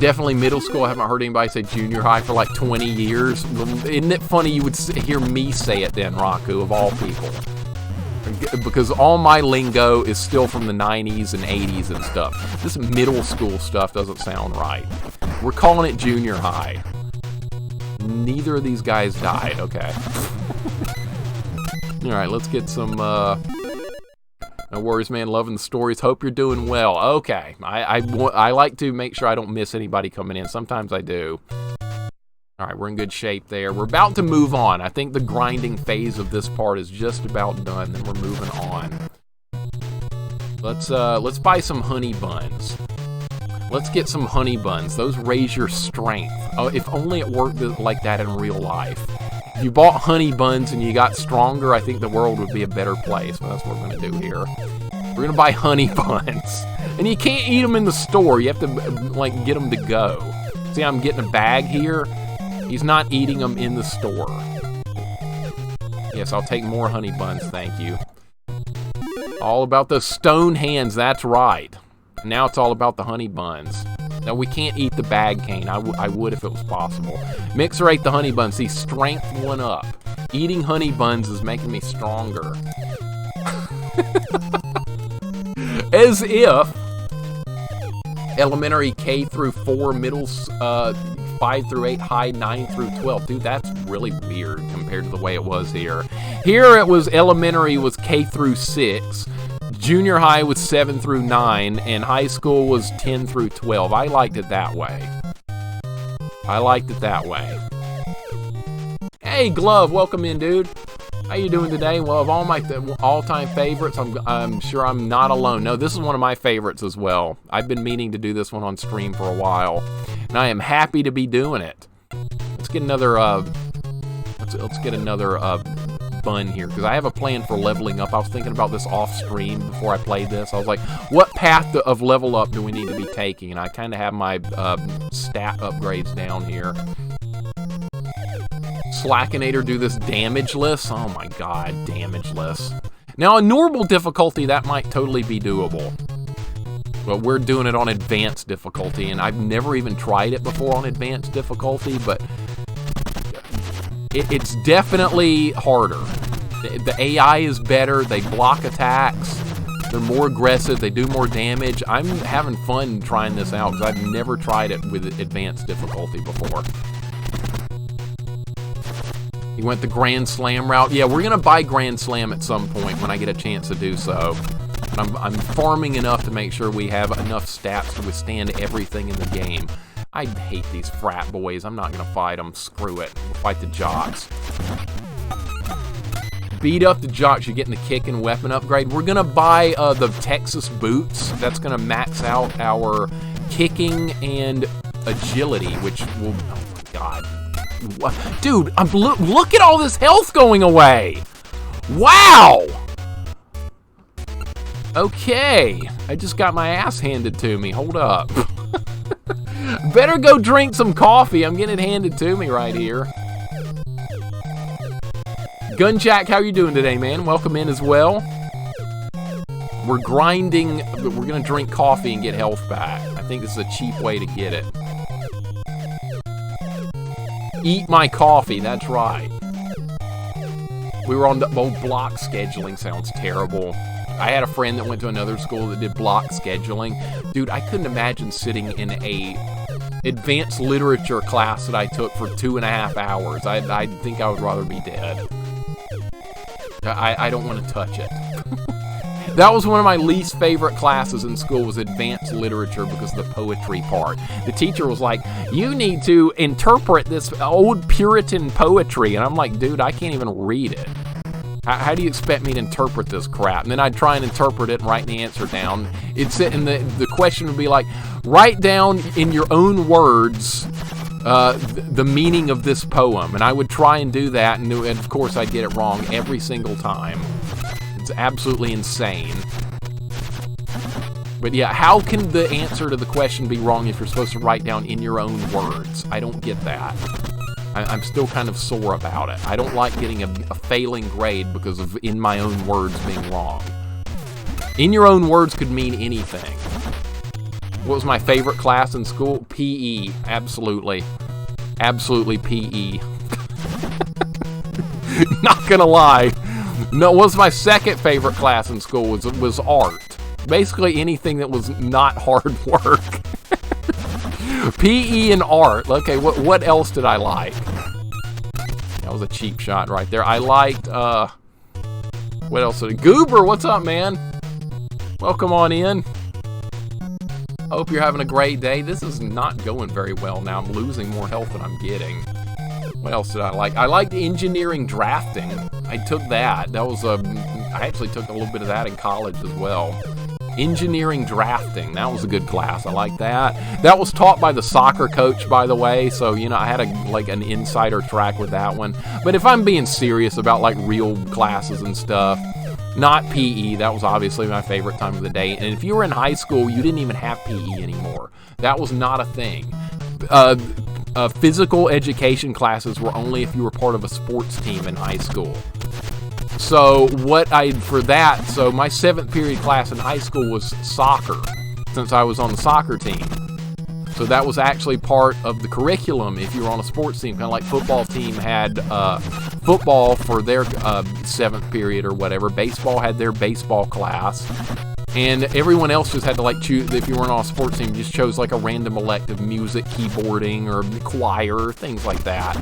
Definitely middle school. I haven't heard anybody say junior high for like 20 years. Isn't it funny you would hear me say it then, Raku, of all people? Because all my lingo is still from the 90s and 80s and stuff. This middle school stuff doesn't sound right. We're calling it junior high. Neither of these guys died. Okay. All right, let's get some... No worries, man. Loving the stories. Hope you're doing well. Okay. I like to make sure I don't miss anybody coming in. Sometimes I do. All right, we're in good shape there. We're about to move on. I think the grinding phase of this part is just about done. Then we're moving on. Let's buy some honey buns. Let's get some honey buns. Those raise your strength. Oh, if only it worked like that in real life. If you bought honey buns and you got stronger, I think the world would be a better place. But that's what we're going to do here. We're going to buy honey buns. And you can't eat them in the store. You have to, like, get them to go. See, I'm getting a bag here. He's not eating them in the store. Yes, I'll take more honey buns, thank you. All about the stone hands, that's right. Now it's all about the honey buns. No, we can't eat the bag cane. I would if it was possible. Mixer ate the honey buns. See, strength 1 up. Eating honey buns is making me stronger. As if elementary K through 4, middle 5 through 8, high 9 through 12. Dude, that's really weird compared to the way it was here. Here it was elementary was K through 6. Junior high was 7 through 9, and high school was 10 through 12. I liked it that way. Hey, Glove, welcome in, dude. How you doing today? Well, of all my all-time favorites, I'm sure I'm not alone. No, this is one of my favorites as well. I've been meaning to do this one on stream for a while, and I am happy to be doing it. Let's get another bun here, because I have a plan for leveling up. I was thinking about this off stream before I played this. I was like, what path of level up do we need to be taking? And I kind of have my stat upgrades down here. Slackinator do this damageless. Oh my god, damageless. Now, on normal difficulty, that might totally be doable. But we're doing it on advanced difficulty, and I've never even tried it before on advanced difficulty, but it's definitely harder. The AI is better, they block attacks, they're more aggressive, they do more damage. I'm having fun trying this out, because I've never tried it with advanced difficulty before. He went the Grand Slam route. Yeah, we're going to buy Grand Slam at some point when I get a chance to do so. I'm farming enough to make sure we have enough stats to withstand everything in the game. I hate these frat boys. I'm not going to fight them. Screw it. We'll fight the jocks. Beat up the jocks. You're getting the kick and weapon upgrade. We're going to buy the Texas boots. That's going to max out our kicking and agility, which will... Oh, my God. Dude, look at all this health going away. Wow. Okay. I just got my ass handed to me. Hold up. Better go drink some coffee. I'm getting it handed to me right here. Gunjack, how you doing today, man? Welcome in as well. We're grinding. We're going to drink coffee and get health back. I think this is a cheap way to get it. Eat my coffee, that's right. We were on the block scheduling. Sounds terrible. I had a friend that went to another school that did block scheduling. Dude, I couldn't imagine sitting in a advanced literature class that I took for 2.5 hours. I think I would rather be dead. I don't want to touch it. That was one of my least favorite classes in school, was advanced literature, because of the poetry part. The teacher was like, you need to interpret this old Puritan poetry. And I'm like, dude, I can't even read it. How do you expect me to interpret this crap? And then I'd try and interpret it and write the answer down. And the question would be like, write down in your own words the meaning of this poem. And I would try and do that, and of course I'd get it wrong every single time. It's absolutely insane. But yeah, how can the answer to the question be wrong if you're supposed to write down in your own words? I don't get that. I'm still kind of sore about it. I don't like getting a failing grade because of in my own words being wrong. In your own words could mean anything. What was my favorite class in school? PE. Absolutely. Absolutely PE. Not gonna lie. No, what was my second favorite class in school was art. Basically anything that was not hard work. PE and art. Okay, what else did I like? That was a cheap shot right there. I liked, what else did I... Goober, what's up, man? Welcome on in. Hope you're having a great day. This is not going very well now. I'm losing more health than I'm getting. What else did I like? I liked engineering drafting. I took that. That was I actually took a little bit of that in college as well. Engineering drafting. That was a good class. I like that. That was taught by the soccer coach, by the way. So, you know, I had an insider track with that one. But if I'm being serious about like real classes and stuff, not PE. That was obviously my favorite time of the day. And if you were in high school, you didn't even have PE anymore. That was not a thing. Physical education classes were only if you were part of a sports team in high school. So my 7th period class in high school was soccer, since I was on the soccer team. So that was actually part of the curriculum if you were on a sports team, kind of like football team had football for their 7th period or whatever. Baseball had their baseball class. And everyone else just had to like choose, if you weren't on a sports team, you just chose like a random elective, music, keyboarding, or choir, things like that.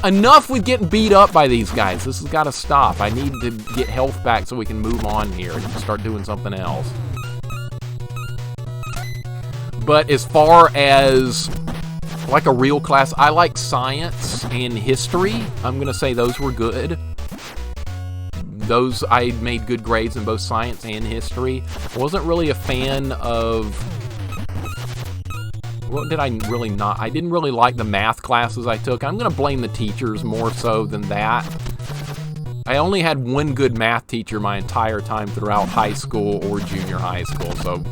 Enough with getting beat up by these guys. This has got to stop. I need to get health back so we can move on here and start doing something else. But as far as like a real class, I like science and history. I'm going to say those were good. Those, I made good grades in both science and history. Wasn't really a fan of... What did I really not... I didn't really like the math classes I took. I'm going to blame the teachers more so than that. I only had one good math teacher my entire time throughout high school or junior high school, so...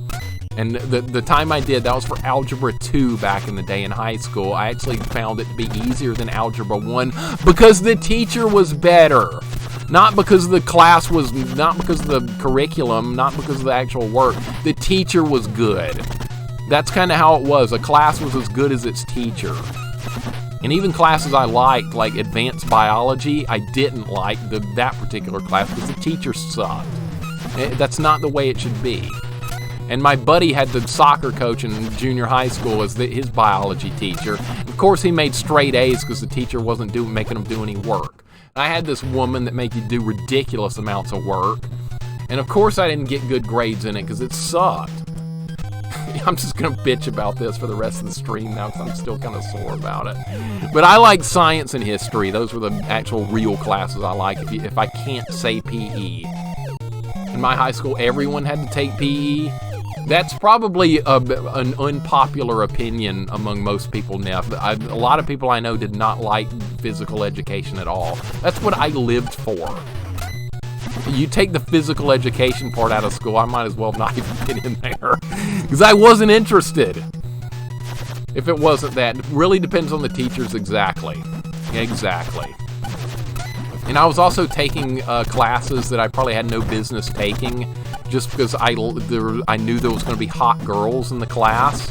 And the time I did, that was for Algebra 2 back in the day in high school. I actually found it to be easier than Algebra 1 because the teacher was better. Not because the class was, not because of the curriculum, not because of the actual work. The teacher was good. That's kind of how it was. A class was as good as its teacher. And even classes I liked, like advanced biology, I didn't like that particular class because the teacher sucked. That's not the way it should be. And my buddy had the soccer coach in junior high school as his biology teacher. Of course, he made straight A's because the teacher wasn't making him do any work. I had this woman that made you do ridiculous amounts of work. And of course I didn't get good grades in it because it sucked. I'm just going to bitch about this for the rest of the stream now because I'm still kind of sore about it. But I like science and history. Those were the actual real classes I like if I can't say PE. In my high school, everyone had to take PE. That's probably an unpopular opinion among most people now. A lot of people I know did not like physical education at all. That's what I lived for. You take the physical education part out of school, I might as well not even get in there. Because I wasn't interested. If it wasn't that. It really depends on the teachers exactly. Exactly. And I was also taking classes that I probably had no business taking. Just because I knew there was going to be hot girls in the class,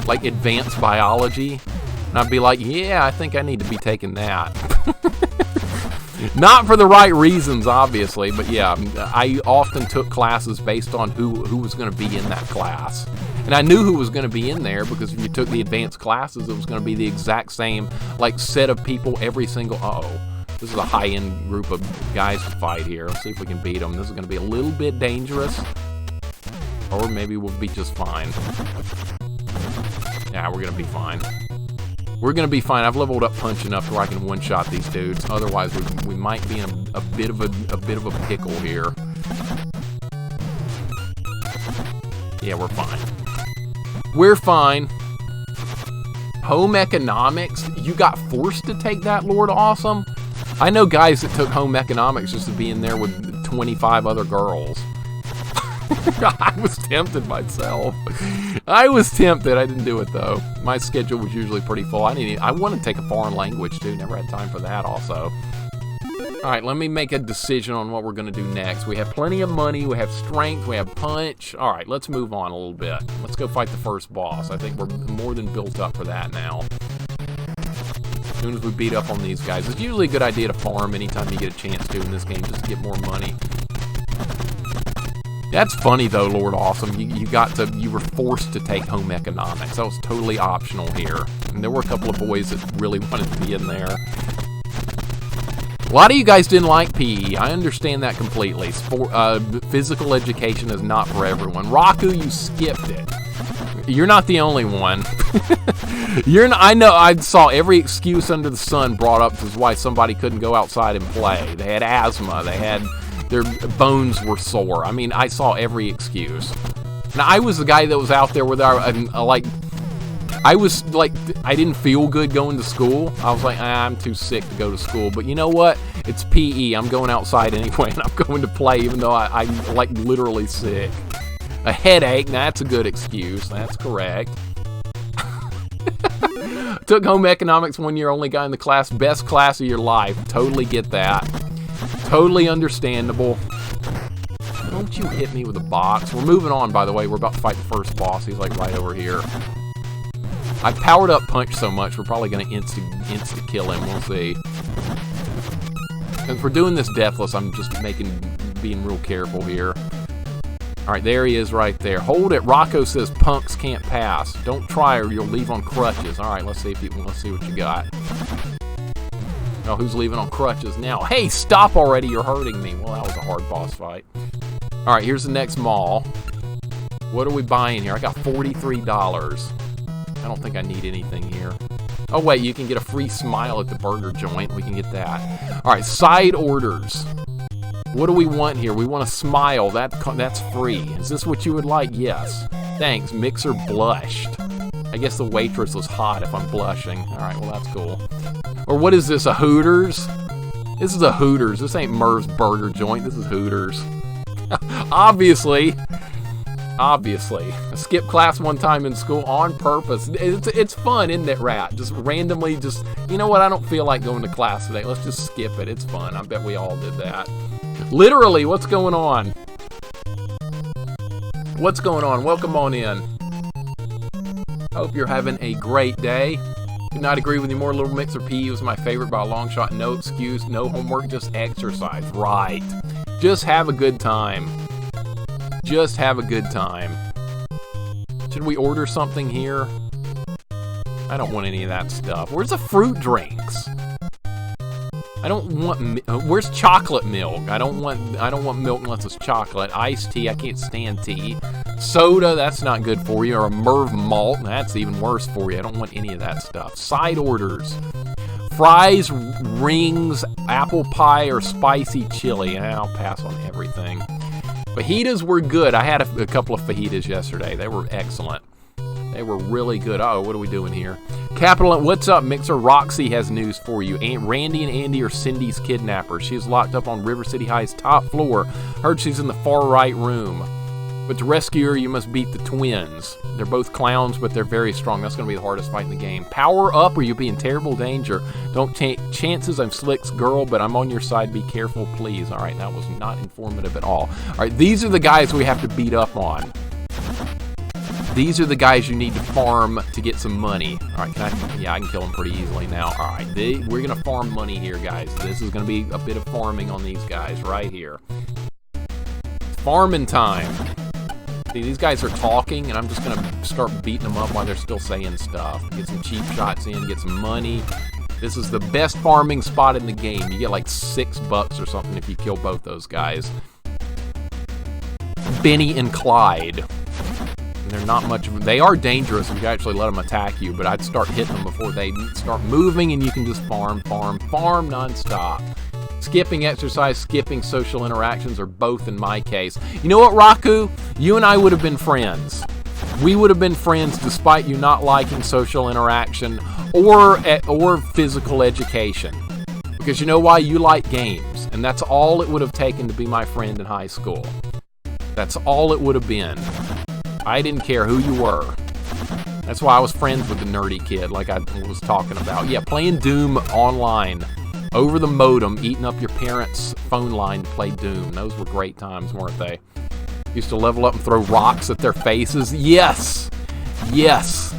like advanced biology, and I'd be like, yeah, I think I need to be taking that. Not for the right reasons, obviously, but yeah, I often took classes based on who was going to be in that class. And I knew who was going to be in there because if you took the advanced classes, it was going to be the exact same like set of people every single... This is a high-end group of guys to fight here. Let's see if we can beat them. This is going to be a little bit dangerous. Or maybe we'll be just fine. Yeah, we're going to be fine. We're going to be fine. I've leveled up punch enough to where I can one-shot these dudes. Otherwise, we might be in a bit of a pickle here. Yeah, we're fine. We're fine. Home economics? You got forced to take that, Lord Awesome? I know guys that took home economics just to be in there with 25 other girls. I was tempted myself. I was tempted. I didn't do it, though. My schedule was usually pretty full. I want to take a foreign language, too. Never had time for that, also. All right, let me make a decision on what we're going to do next. We have plenty of money. We have strength. We have punch. All right, let's move on a little bit. Let's go fight the first boss. I think we're more than built up for that now. As soon as we beat up on these guys. It's usually a good idea to farm anytime you get a chance to in this game, just to get more money. That's funny though, Lord Awesome. You were forced to take home economics. That was totally optional here. And there were a couple of boys that really wanted to be in there. A lot of you guys didn't like PE. I understand that completely. Physical education is not for everyone. Raku, you skipped it. You're not the only one. I know I saw every excuse under the sun brought up as why somebody couldn't go outside and play. They had asthma. Their bones were sore. I mean, I saw every excuse. Now, I was the guy that was out there with I didn't feel good going to school. I was like, I'm too sick to go to school. But you know what? It's PE. I'm going outside anyway, and I'm going to play even though I'm like literally sick. A headache, that's a good excuse. That's correct. Took home economics 1 year, only guy in the class. Best class of your life. Totally get that. Totally understandable. Don't you hit me with a box. We're moving on, by the way. We're about to fight the first boss. He's like right over here. I powered up Punch so much, we're probably going to insta-kill him. We'll see. And for doing this Deathless, I'm just being real careful here. Alright, there he is right there. Hold it. Rocco says punks can't pass. Don't try or you'll leave on crutches. Alright, let's see what you got. Oh, who's leaving on crutches now? Hey, stop already. You're hurting me. Well, that was a hard boss fight. Alright, here's the next mall. What are we buying here? I got $43. I don't think I need anything here. Oh, wait, you can get a free smile at the burger joint. We can get that. Alright, side orders. What do we want here? We want a smile. That's free. Is this what you would like? Yes. Thanks. Mixer blushed. I guess the waitress was hot if I'm blushing. Alright, well, that's cool. Or what is this, a Hooters? This is a Hooters. This ain't Merv's burger joint. This is Hooters. Obviously. I skipped class one time in school on purpose. It's fun, isn't it, Rat? Just randomly, you know what? I don't feel like going to class today. Let's just skip it. It's fun. I bet we all did that. Literally, what's going on? What's going on? Welcome on in. Hope you're having a great day. Could not agree with you more. LittleMIXER PE was my favorite by a long shot. No excuse, no homework, just exercise. Right. Just have a good time. Just have a good time. Should we order something here? I don't want any of that stuff. Where's the fruit drinks? I don't want. Where's chocolate milk? I don't want milk unless it's chocolate. Iced tea. I can't stand tea. Soda. That's not good for you. Or a Merv malt. That's even worse for you. I don't want any of that stuff. Side orders. Fries, rings, apple pie, or spicy chili. I'll pass on everything. Fajitas were good. I had a couple of fajitas yesterday. They were excellent. They were really good. Oh, what are we doing here? Capital, what's up, Mixer? Roxy has news for you. Randy and Andy are Cindy's kidnappers. She is locked up on River City High's top floor. Heard she's in the far right room. But to rescue her, you must beat the twins. They're both clowns, but they're very strong. That's going to be the hardest fight in the game. Power up or you'll be in terrible danger. Don't take chances. I'm Slick's girl, but I'm on your side. Be careful, please. All right, that was not informative at all. All right, these are the guys we have to beat up on. These are the guys you need to farm to get some money. All right, I can kill them pretty easily now. All right, we're going to farm money here, guys. This is going to be a bit of farming on these guys right here. Farming time. See, these guys are talking, and I'm just going to start beating them up while they're still saying stuff. Get some cheap shots in, get some money. This is the best farming spot in the game. You get like $6 or something if you kill both those guys. Benny and Clyde. And they're not much of, they are dangerous if you actually let them attack you, but I'd start hitting them before they start moving, and you can just farm nonstop. Skipping exercise, skipping social interactions are both in my case. You know what, Raku? You and I would have been friends. We would have been friends despite you not liking social interaction or physical education. Because you know why? You like games. And that's all it would have taken to be my friend in high school. That's all it would have been. I didn't care who you were. That's why I was friends with the nerdy kid like I was talking about. Yeah, playing Doom online. Over the modem, eating up your parents' phone line to play Doom. Those were great times, weren't they? Used to level up and throw rocks at their faces. Yes! Yes!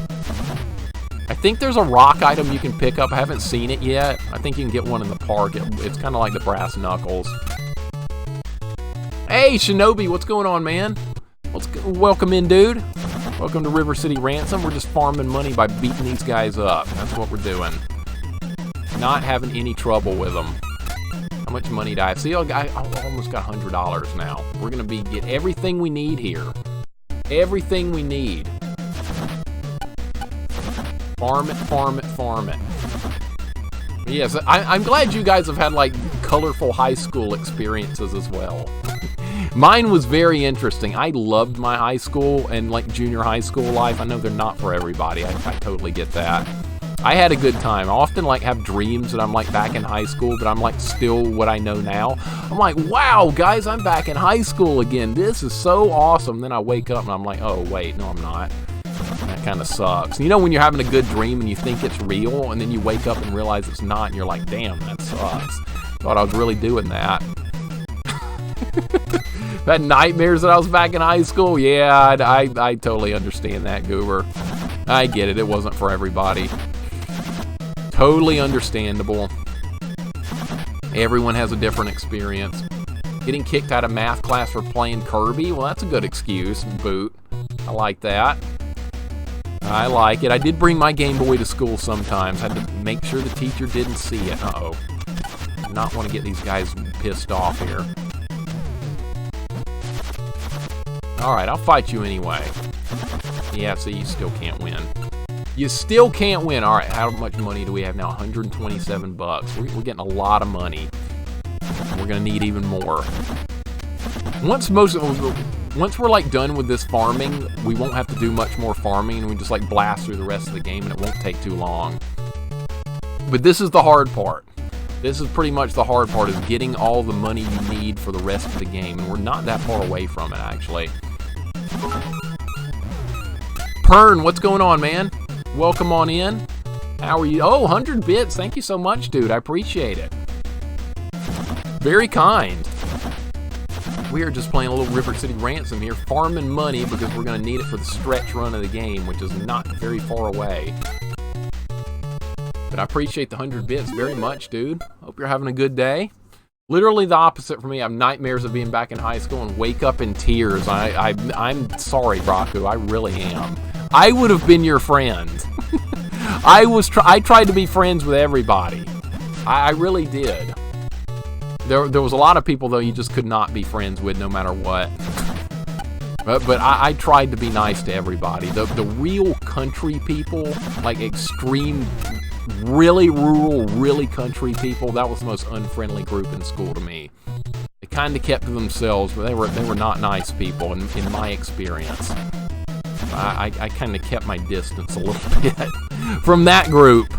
I think there's a rock item you can pick up. I haven't seen it yet. I think you can get one in the park. It's kind of like the brass knuckles. Hey, Shinobi, what's going on, man? Welcome in, dude. Welcome to River City Ransom. We're just farming money by beating these guys up. That's what we're doing. Not having any trouble with them. How much money do I have? See, I almost got $100 now. We're going to get everything we need here. Everything we need. Farm it. Yes, I'm glad you guys have had, like, colorful high school experiences as well. Mine was very interesting. I loved my high school and, like, junior high school life. I know they're not for everybody. I totally get that. I had a good time. I often like have dreams that I'm like back in high school, but I'm like still what I know now. I'm like, wow, guys, I'm back in high school again. This is so awesome. Then I wake up and I'm like, oh, wait, no, I'm not. That kind of sucks. You know when you're having a good dream and you think it's real, and then you wake up and realize it's not, and you're like, damn, that sucks. Thought I was really doing that. Had nightmares that I was back in high school. Yeah, I totally understand that, Goober. I get it. It wasn't for everybody. Totally understandable. Everyone has a different experience. Getting kicked out of math class for playing Kirby? Well, that's a good excuse. Boot. I like that. I like it. I did bring my Game Boy to school sometimes. I had to make sure the teacher didn't see it. Uh-oh. I do not want to get these guys pissed off here. Alright, I'll fight you anyway. Yeah, so you still can't win. You still can't win. Alright, how much money do we have now? 127 bucks. We're getting a lot of money. We're going to need even more. Once we're like done with this farming, we won't have to do much more farming, and we just like blast through the rest of the game, and it won't take too long. But this is the hard part. This is pretty much the hard part, is getting all the money you need for the rest of the game, and we're not that far away from it, actually. Pern, what's going on, man? Welcome on in. How are you? Oh, 100 bits. Thank you so much, dude. I appreciate it. Very kind. We are just playing a little River City Ransom here, farming money because we're going to need it for the stretch run of the game, which is not very far away. But I appreciate the 100 bits very much, dude. Hope you're having a good day. Literally the opposite for me. I have nightmares of being back in high school and wake up in tears. I'm sorry, Raku. I really am. I would have been your friend. I tried to be friends with everybody. I really did. There was a lot of people, though, you just could not be friends with no matter what. But I tried to be nice to everybody. The real country people, like extreme, really rural, really country people, that was the most unfriendly group in school to me. They kind of kept to themselves, but they were not nice people in my experience. I kind of kept my distance a little bit from that group.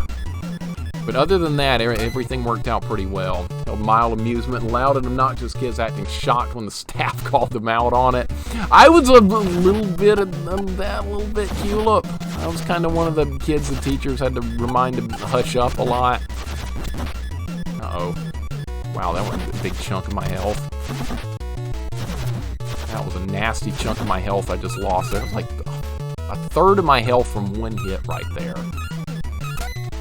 But other than that, everything worked out pretty well. Held mild amusement, loud and obnoxious kids acting shocked when the staff called them out on it. I was a little bit of that, a little bit culip. I was kind of one of the kids the teachers had to remind to hush up a lot. Uh-oh. Wow, that was a big chunk of my health. That was a nasty chunk of my health I just lost there. It was like a third of my health from one hit right there.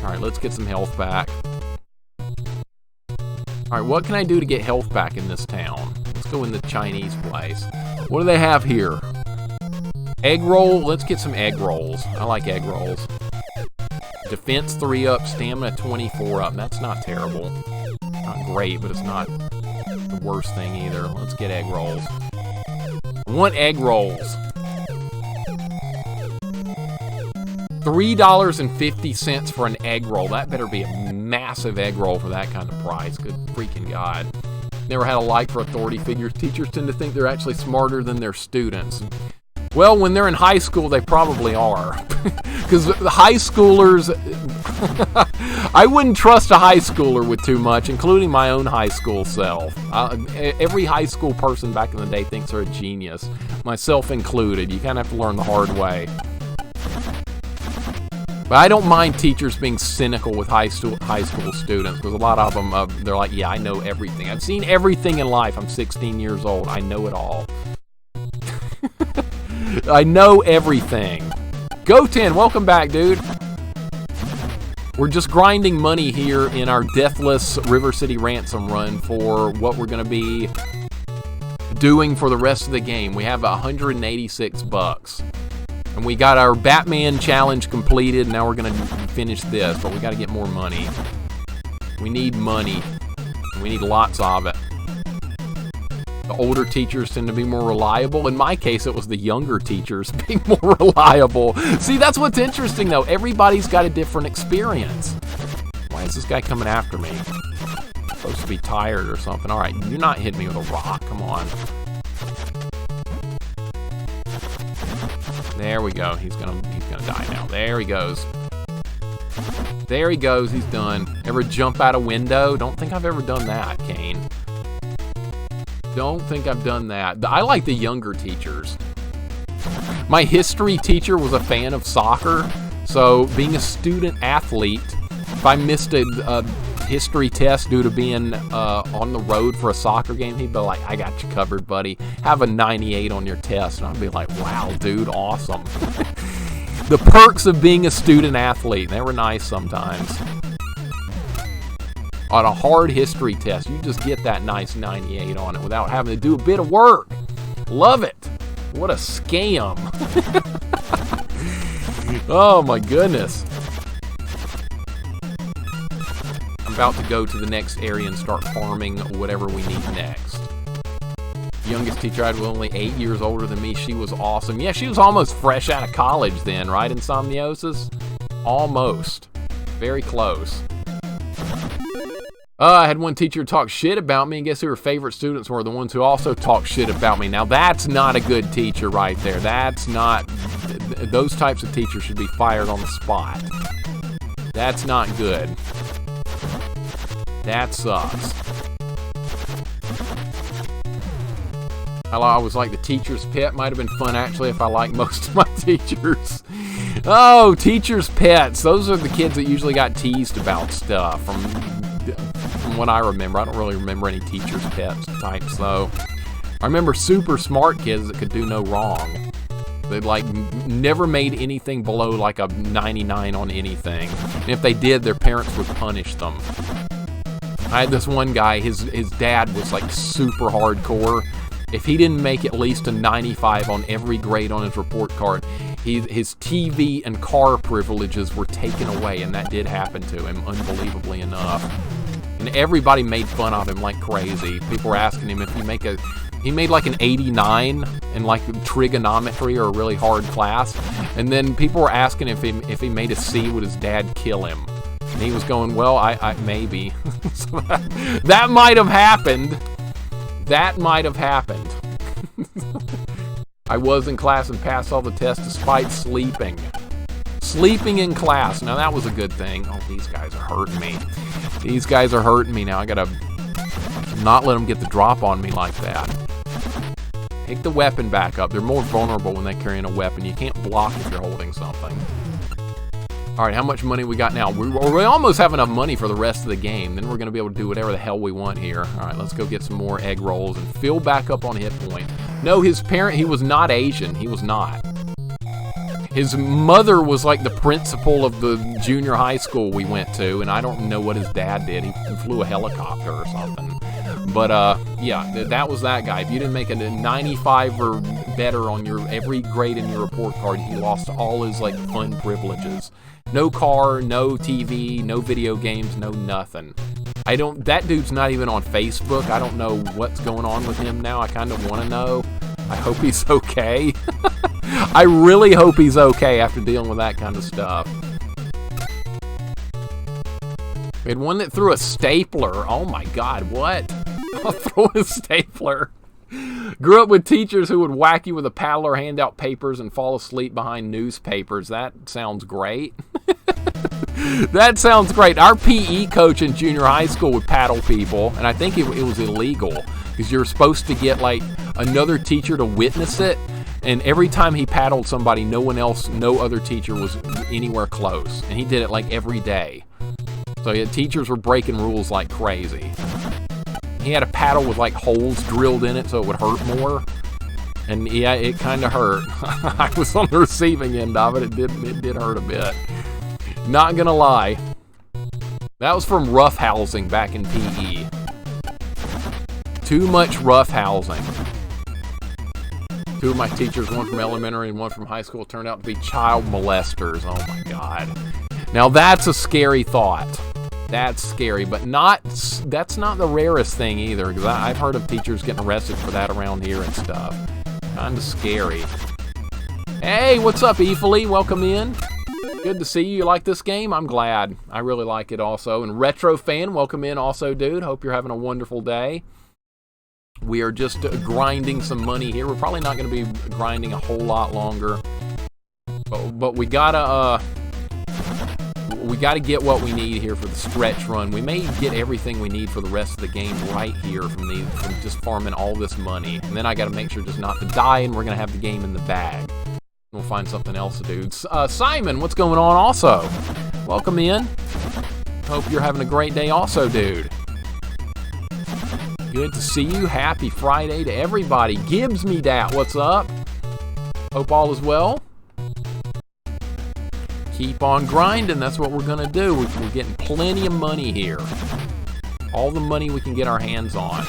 Alright, let's get some health back. Alright, what can I do to get health back in this town? Let's go in the Chinese place. What do they have here? Egg roll? Let's get some egg rolls. I like egg rolls. Defense 3 up, stamina 24 up. That's not terrible. Not great, but it's not the worst thing either. Let's get egg rolls. I want egg rolls. $3.50 for an egg roll. That better be a massive egg roll for that kind of price. Good freaking God. Never had a like for authority figures. Teachers tend to think they're actually smarter than their students. Well, when they're in high school, they probably are. Because high schoolers, I wouldn't trust a high schooler with too much, including my own high school self. Every high school person back in the day thinks they're a genius, myself included. You kind of have to learn the hard way. But I don't mind teachers being cynical with high school students, because a lot of them, they're like, yeah, I know everything. I've seen everything in life. I'm 16 years old. I know it all. I know everything. Go10, welcome back, dude. We're just grinding money here in our Deathless River City Ransom run for what we're going to be doing for the rest of the game. We have 186 bucks. And we got our Batman challenge completed. Now we're going to finish this, but we got to get more money. We need money. We need lots of it. The older teachers tend to be more reliable. In my case, it was the younger teachers being more reliable. See, that's what's interesting, though. Everybody's got a different experience. Why is this guy coming after me? I'm supposed to be tired or something. All right, you're not hitting me with a rock. Come on. There we go. He's gonna die now. There he goes. There he goes. He's done. Ever jump out a window? Don't think I've ever done that, Kane. Don't think I've done that. I like the younger teachers. My history teacher was a fan of soccer, so being a student athlete, if I missed a history test due to being on the road for a soccer game, he'd be like, I got you covered, buddy. Have a 98 on your test. And I'd be like, wow, dude, awesome. The perks of being a student athlete. They were nice sometimes. On a hard history test, you just get that nice 98 on it without having to do a bit of work. Love it. What a scam. Oh my goodness. I'm about to go to the next area and start farming whatever we need next. Youngest teacher I had was only 8 years older than me. She was awesome. Yeah, she was almost fresh out of college then, right? Insomniosis? Almost. Very close. I had one teacher talk shit about me, and guess who her favorite students were? The ones who also talk shit about me. Now, that's not a good teacher right there. That's not... Those types of teachers should be fired on the spot. That's not good. That sucks. I was like the teacher's pet. Might have been fun, actually, if I liked most of my teachers. Oh, teacher's pets. Those are the kids that usually got teased about stuff. From what I remember. I don't really remember any teacher's pets types, though. I remember super smart kids that could do no wrong. They like never made anything below like a 99 on anything. And if they did, their parents would punish them. I had this one guy, his dad was like super hardcore. If he didn't make at least a 95 on every grade on his report card, his TV and car privileges were taken away, and that did happen to him, unbelievably enough. And everybody made fun of him like crazy. People were asking him if he made like an 89 in like trigonometry or a really hard class, and then people were asking if he made a C, would his dad kill him? And he was going, well, I maybe. So that might have happened. That might have happened. I was in class and passed all the tests despite sleeping. Sleeping in class. Now that was a good thing. Oh, these guys are hurting me. These guys are hurting me now. I gotta not let them get the drop on me like that. Take the weapon back up. They're more vulnerable when they're carrying a weapon. You can't block if you're holding something. Alright, how much money we got now? We almost have enough money for the rest of the game. Then we're going to be able to do whatever the hell we want here. Alright, let's go get some more egg rolls and fill back up on hit point. No, his parent, he was not Asian. He was not. His mother was like the principal of the junior high school we went to, and I don't know what his dad did. He flew a helicopter or something. But, yeah, that was that guy. If you didn't make a 95 or better on your every grade in your report card, he lost all his, like, fun privileges. No car, no TV, no video games, no nothing. That dude's not even on Facebook. I don't know what's going on with him now. I kind of want to know. I hope he's okay. I really hope he's okay after dealing with that kind of stuff. We had one that threw a stapler. Oh my God, what? I'll throw a stapler. Grew up with teachers who would whack you with a paddle or hand out papers and fall asleep behind newspapers. That sounds great. That sounds great. Our PE coach in junior high school would paddle people, and I think it was illegal because you're supposed to get like another teacher to witness it, and every time he paddled somebody, no other teacher was anywhere close, and he did it like every day. So yeah, teachers were breaking rules like crazy. He had a paddle with like holes drilled in it so it would hurt more. And yeah, it kind of hurt. I was on the receiving end of it. It did hurt a bit. Not gonna lie. That was from roughhousing back in PE. Too much roughhousing. Two of my teachers, one from elementary and one from high school, turned out to be child molesters. Oh my God. Now that's a scary thought. That's scary, but that's not the rarest thing either, because I've heard of teachers getting arrested for that around here and stuff. Kind of scary. Hey, what's up, Eefely? Welcome in. Good to see you. You like this game? I'm glad. I really like it also. And Retro Fan, welcome in also, dude. Hope you're having a wonderful day. We are just grinding some money here. We're probably not going to be grinding a whole lot longer. But we gotta... We got to get what we need here for the stretch run. We may get everything we need for the rest of the game right here from just farming all this money. And then I got to make sure just not to die, and we're going to have the game in the bag. We'll find something else to do. Simon, what's going on also? Welcome in. Hope you're having a great day also, dude. Good to see you. Happy Friday to everybody. Gibbs me dat, what's up? Hope all is well. keep on grinding. That's what we're going to do. We're getting plenty of money here. All the money we can get our hands on.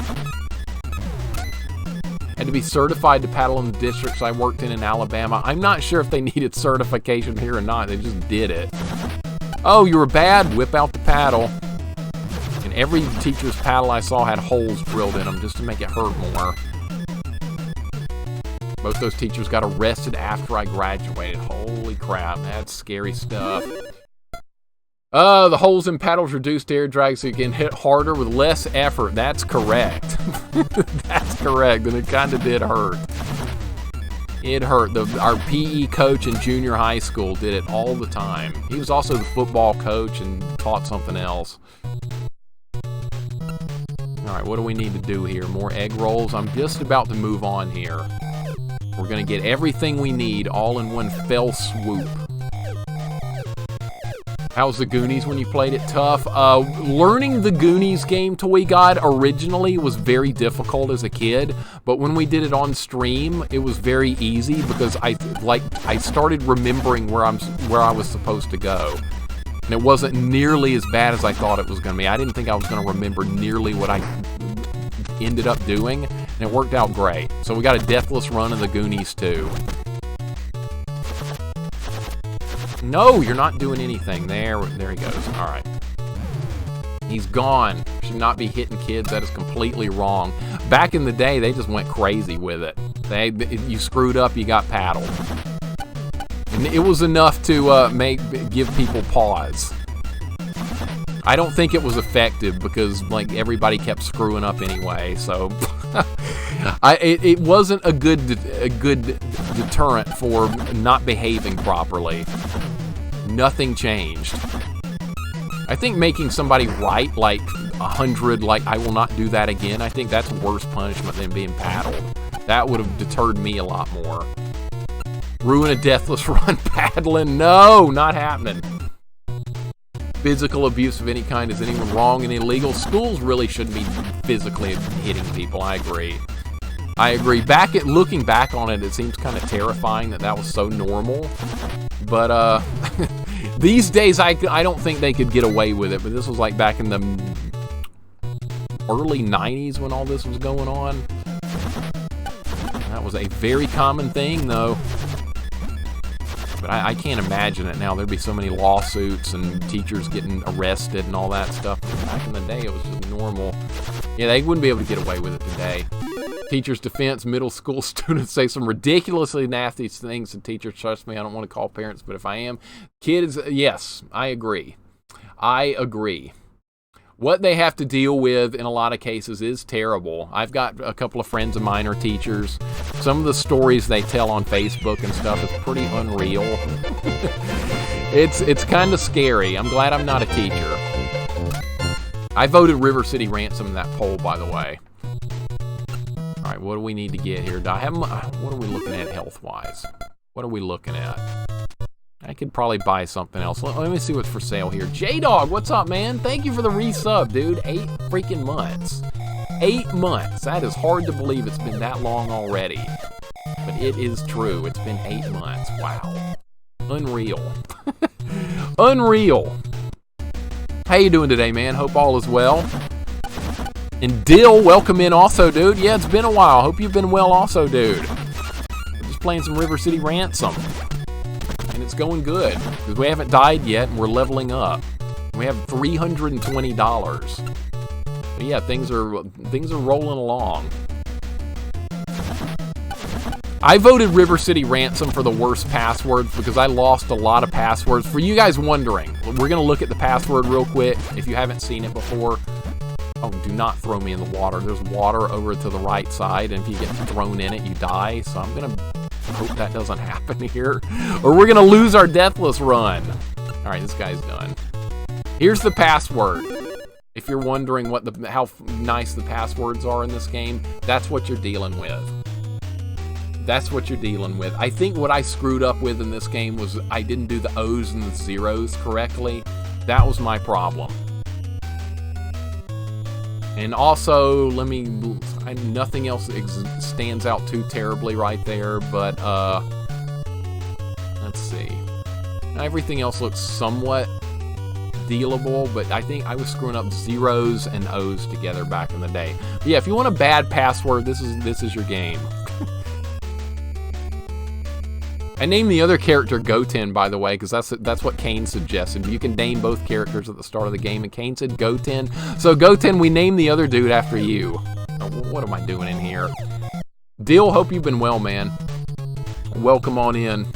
Had to be certified to paddle in the districts I worked in Alabama. I'm not sure if they needed certification here or not. They just did it. Oh, you were bad? Whip out the paddle. And every teacher's paddle I saw had holes drilled in them just to make it hurt more. Most of those teachers got arrested after I graduated. Holy crap, that's scary stuff. The holes in paddles reduced air drag so you can hit harder with less effort. That's correct. That's correct, and it kind of did hurt. It hurt. Our PE coach in junior high school did it all the time. He was also the football coach and taught something else. All right, what do we need to do here? More egg rolls? I'm just about to move on here. We're going to get everything we need all in one fell swoop. How's the Goonies when you played it? Tough. Learning the Goonies game Toy God originally was very difficult as a kid, but when we did it on stream, it was very easy because I started remembering where I was supposed to go. And it wasn't nearly as bad as I thought it was going to be. I didn't think I was going to remember nearly what I ended up doing, and it worked out great. So we got a Deathless run of the Goonies too. No, you're not doing anything. There he goes. All right. He's gone. Should not be hitting kids. That is completely wrong. Back in the day, they just went crazy with it. You screwed up, you got paddled. And it was enough to give people pause. I don't think it was effective because like everybody kept screwing up anyway. So it wasn't a good deterrent for not behaving properly. Nothing changed. I think making somebody write like 100, like I will not do that again. I think that's worse punishment than being paddled. That would have deterred me a lot more. Ruin a Deathless run paddling? No, not happening. Physical abuse of any kind is anyone wrong and illegal. Schools really shouldn't be physically hitting people. I agree. Looking back on it, it seems kind of terrifying that was so normal. But these days, I don't think they could get away with it. But this was like back in the early 90s when all this was going on. That was a very common thing, though. But I can't imagine it now. There'd be so many lawsuits and teachers getting arrested and all that stuff. Back in the day, it was just normal. Yeah, they wouldn't be able to get away with it today. Teachers' defense, middle school students say some ridiculously nasty things to teachers. Trust me, I don't want to call parents, but if I am. Kids, yes, I agree. What they have to deal with in a lot of cases is terrible. I've got a couple of friends of mine are teachers. Some of the stories they tell on Facebook and stuff is pretty unreal. It's kind of scary. I'm glad I'm not a teacher. I voted River City Ransom in that poll, by the way. All right, what do we need to get here? What are we looking at health-wise? What are we looking at? I could probably buy something else. Let me see what's for sale here. J-Dog, what's up, man? Thank you for the resub, dude. 8 freaking months. 8 months. That is hard to believe it's been that long already. But it is true. It's been 8 months. Wow. Unreal. Unreal. How you doing today, man? Hope all is well. And Dill, welcome in also, dude. Yeah, it's been a while. Hope you've been well also, dude. We're just playing some River City Ransom. And it's going good, because we haven't died yet, and we're leveling up. We have $320. But yeah, things are rolling along. I voted River City Ransom for the worst passwords because I lost a lot of passwords. For you guys wondering, we're going to look at the password real quick if you haven't seen it before. Oh, do not throw me in the water. There's water over to the right side, and if you get thrown in it, you die. So I'm going to hope that doesn't happen here, or we're gonna lose our Deathless run. All right, this guy's done. Here's the password. If you're wondering how nice the passwords are in this game, that's what you're dealing with. That's what you're dealing with. I think what I screwed up with in this game was I didn't do the O's and the zeros correctly. That was my problem. And also, nothing else stands out too terribly right there, but, let's see. Everything else looks somewhat dealable, but I think I was screwing up zeros and O's together back in the day. But yeah, if you want a bad password, this is your game. I named the other character Goten, by the way, because that's what Kane suggested. You can name both characters at the start of the game, and Kane said Goten. So Goten, we named the other dude after you. Oh, what am I doing in here? Dill, hope you've been well, man. Welcome on in.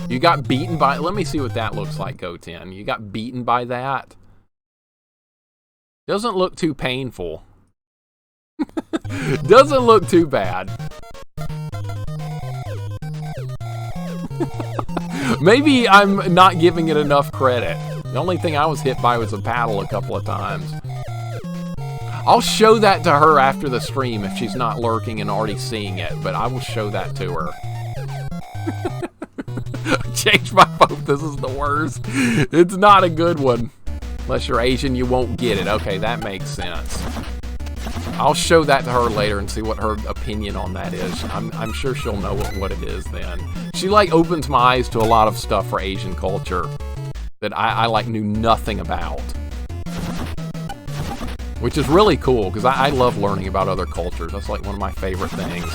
You got beaten by... Let me see what that looks like, Goten. You got beaten by that? Doesn't look too painful. Doesn't look too bad. Maybe I'm not giving it enough credit. The only thing I was hit by was a paddle a couple of times. I'll show that to her after the stream if she's not lurking and already seeing it, but I will show that to her. Change my vote. This is the worst. It's not a good one. Unless you're Asian, you won't get it. Okay, that makes sense. I'll show that to her later and see what her opinion on that is. I'm sure she'll know what it is then. She like opens my eyes to a lot of stuff for Asian culture that I like knew nothing about. Which is really cool because I love learning about other cultures. That's like one of my favorite things.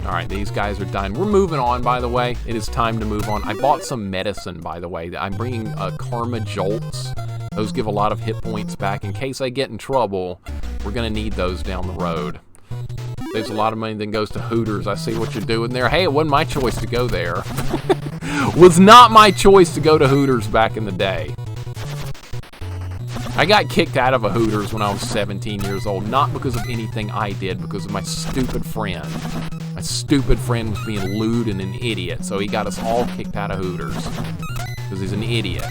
Alright, these guys are done. We're moving on, by the way. It is time to move on. I bought some medicine, by the way. I'm bringing Karma Jolts. Those give a lot of hit points back. In case I get in trouble, we're going to need those down the road. There's a lot of money that goes to Hooters. I see what you're doing there. Hey, it wasn't my choice to go there. Was not my choice to go to Hooters back in the day. I got kicked out of a Hooters when I was 17 years old. Not because of anything I did, because of my stupid friend. My stupid friend was being lewd and an idiot, so he got us all kicked out of Hooters. Because he's an idiot.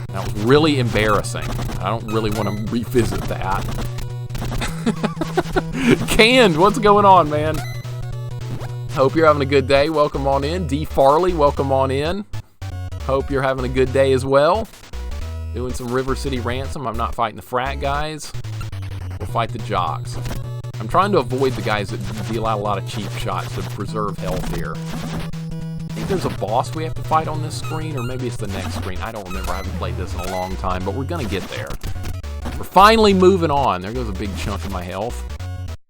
That was really embarrassing. I don't really want to revisit that. Canned, what's going on, man? Hope you're having a good day. Welcome on in. D. Farley, welcome on in. Hope you're having a good day as well. Doing some River City Ransom. I'm not fighting the frat guys. We'll fight the jocks. I'm trying to avoid the guys that deal out a lot of cheap shots to preserve health here. I think there's a boss we have to fight on this screen, or maybe it's the next screen. I don't remember. I haven't played this in a long time, but we're going to get there. We're finally moving on. There goes a big chunk of my health.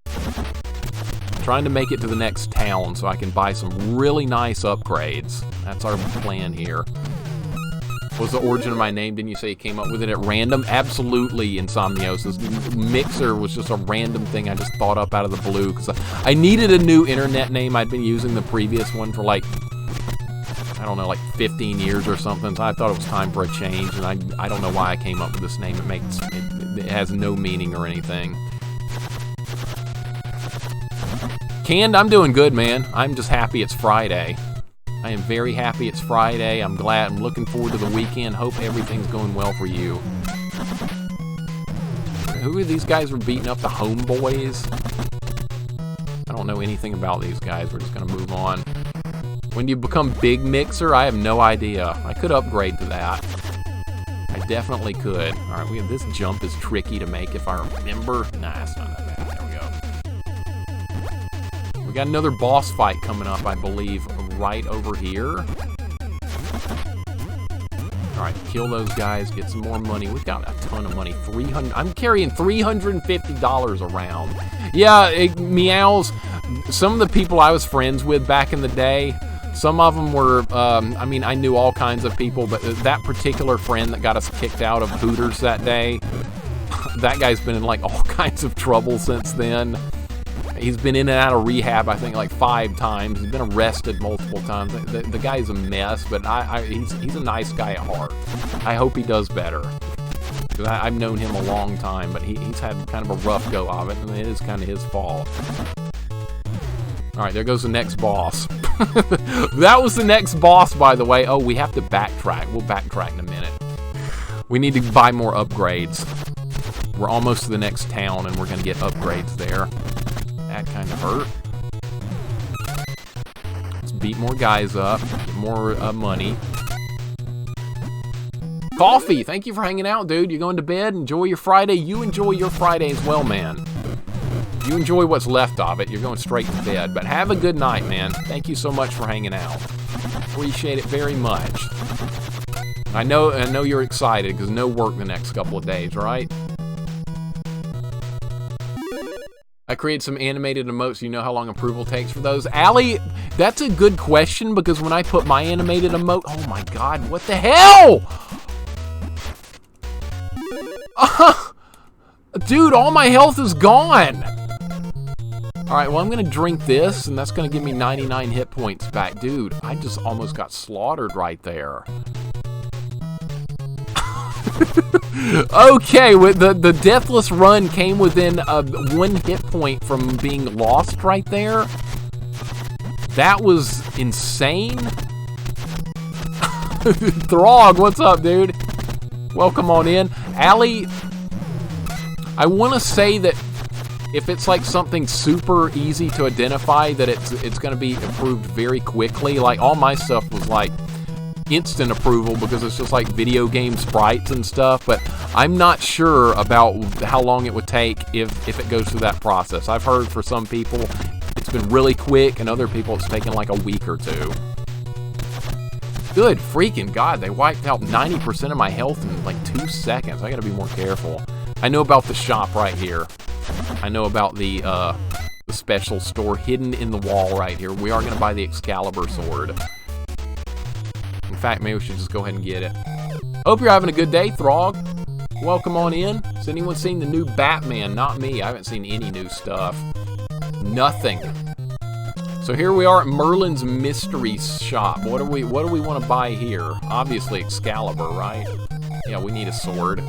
I'm trying to make it to the next town so I can buy some really nice upgrades. That's our plan here. What was the origin of my name? Didn't you say you came up with it at random? Absolutely, Insomniosis. Mixer was just a random thing I just thought up out of the blue because I needed a new internet name. I'd been using the previous one for like, I don't know, like 15 years or something. So I thought it was time for a change, and I don't know why I came up with this name. It has no meaning or anything. Canned, I'm doing good, man. I'm just happy it's Friday. I am very happy it's Friday. I'm glad. I'm looking forward to the weekend. Hope everything's going well for you. Who are these guys who are beating up the homeboys? I don't know anything about these guys. We're just going to move on. When do you become Big Mixer? I have no idea. I could upgrade to that. I definitely could. All right, this jump is tricky to make if I remember. Nah, it's not that bad. There we go. We got another boss fight coming up, I believe, right over here. All right, kill those guys, get some more money. We've got a ton of money. I'm carrying $350 around. Yeah, meows. Some of the people I was friends with back in the day, some of them were, I mean, I knew all kinds of people, but that particular friend that got us kicked out of Hooters that day, that guy's been in like all kinds of trouble since then. He's been in and out of rehab, I think, like 5 times. He's been arrested multiple times. The guy's a mess, but he's a nice guy at heart. I hope he does better. Because I've known him a long time, but he's had kind of a rough go of it, and it is kind of his fault. All right, there goes the next boss. That was the next boss, by the way. Oh, we have to backtrack. We'll backtrack in a minute. We need to buy more upgrades. We're almost to the next town, and we're going to get upgrades there. That kind of hurt. Let's beat more guys up, get more money. Coffee, thank you for hanging out, dude. You going to bed? Enjoy your Friday. You enjoy your Friday as well, man. You enjoy what's left of it. You're going straight to bed. But have a good night, man. Thank you so much for hanging out. Appreciate it very much. I know you're excited because no work the next couple of days, right? I created some animated emotes. You know how long approval takes for those? Allie, that's a good question because when I put my animated emote... Oh my god, what the hell? Dude, all my health is gone. Alright, well I'm going to drink this and that's going to give me 99 hit points back. Dude, I just almost got slaughtered right there. Okay, with the Deathless run came within 1 hit point from being lost right there. That was insane. Throg, what's up, dude? Welcome on in. Allie, I want to say that if it's like something super easy to identify, that it's going to be approved very quickly. Like all my stuff was like instant approval because it's just like video game sprites and stuff, but I'm not sure about how long it would take if it goes through that process. I've heard for some people it's been really quick and other people it's taken like a week or two. Good freaking god, they wiped out 90% of my health in like 2 seconds. I gotta be more careful. I know about the shop right here. I know about the special store hidden in the wall right here. We are gonna buy the Excalibur sword. In fact, maybe we should just go ahead and get it. Hope you're having a good day, Throg. Welcome on in. Has anyone seen the new Batman? Not me. I haven't seen any new stuff. Nothing. So here we are at Merlin's mystery shop. What do we want to buy here? Obviously Excalibur, right? Yeah, we need a sword.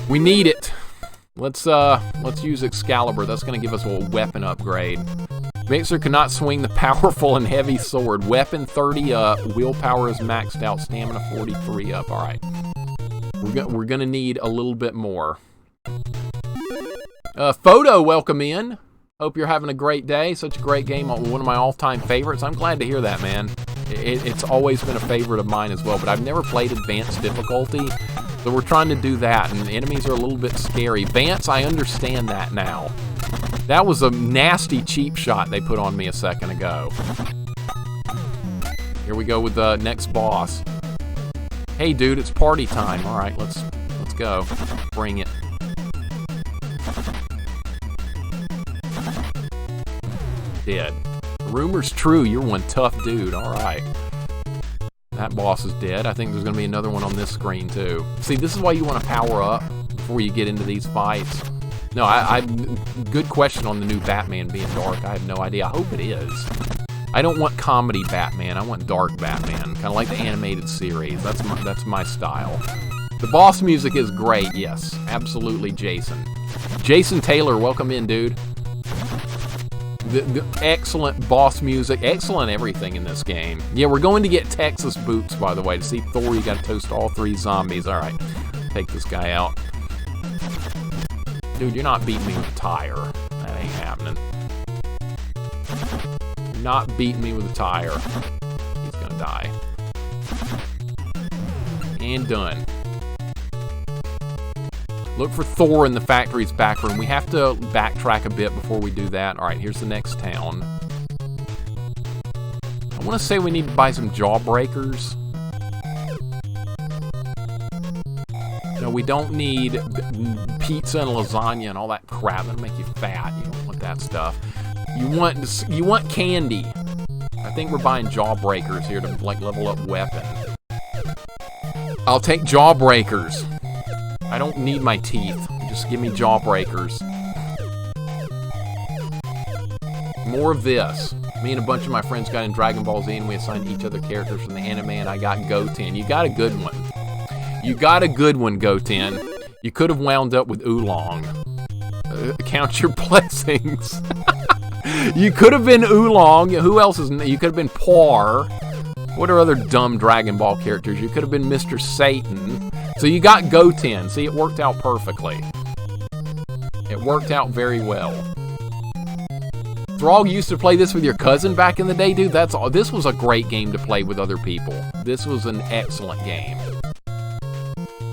We need it. Let's use Excalibur. That's gonna give us a weapon upgrade. Mixer cannot swing the powerful and heavy sword. Weapon 30 up. Willpower is maxed out. Stamina 43 up. All right. We're gonna need a little bit more. Photo, welcome in. Hope you're having a great day. Such a great game. One of my all-time favorites. I'm glad to hear that, man. It's always been a favorite of mine as well, but I've never played advanced difficulty. So we're trying to do that, and the enemies are a little bit scary. Vance, I understand that now. That was a nasty cheap shot they put on me a second ago. Here we go with the next boss. Hey dude, it's party time. Alright, let's go. Bring it. Dead. The rumor's true, you're one tough dude. Alright. That boss is dead. I think there's going to be another one on this screen too. See, this is why you want to power up before you get into these fights. No, good question on the new Batman being dark. I have no idea. I hope it is. I don't want comedy Batman. I want dark Batman, kind of like the animated series. That's my style. The boss music is great. Yes, absolutely, Jason. Jason Taylor, welcome in, dude. The excellent boss music, excellent everything in this game. Yeah, we're going to get Texas boots, by the way. To see Thor, you got to toast all 3 zombies. All right, take this guy out. Dude, you're not beating me with a tire. That ain't happening. You're not beating me with a tire. He's gonna die. And done. Look for Thor in the factory's back room. We have to backtrack a bit before we do that. Alright, here's the next town. I want to say we need to buy some jawbreakers. No, we don't need pizza and lasagna and all that crap. That'll make you fat. You don't want that stuff. You want candy. I think we're buying jawbreakers here to like level up weapon. I'll take jawbreakers. I don't need my teeth. Just give me jawbreakers. More of this. Me and a bunch of my friends got in Dragon Ball Z and we assigned each other characters from the anime and I got Goten. You got a good one. You got a good one, Goten. You could have wound up with Oolong. Count your blessings. You could have been Oolong. Who else is... You could have been Poir. What are other dumb Dragon Ball characters? You could have been Mr. Satan. So you got Goten. See, it worked out perfectly. It worked out very well. Throg used to play this with your cousin back in the day, dude. This was a great game to play with other people. This was an excellent game.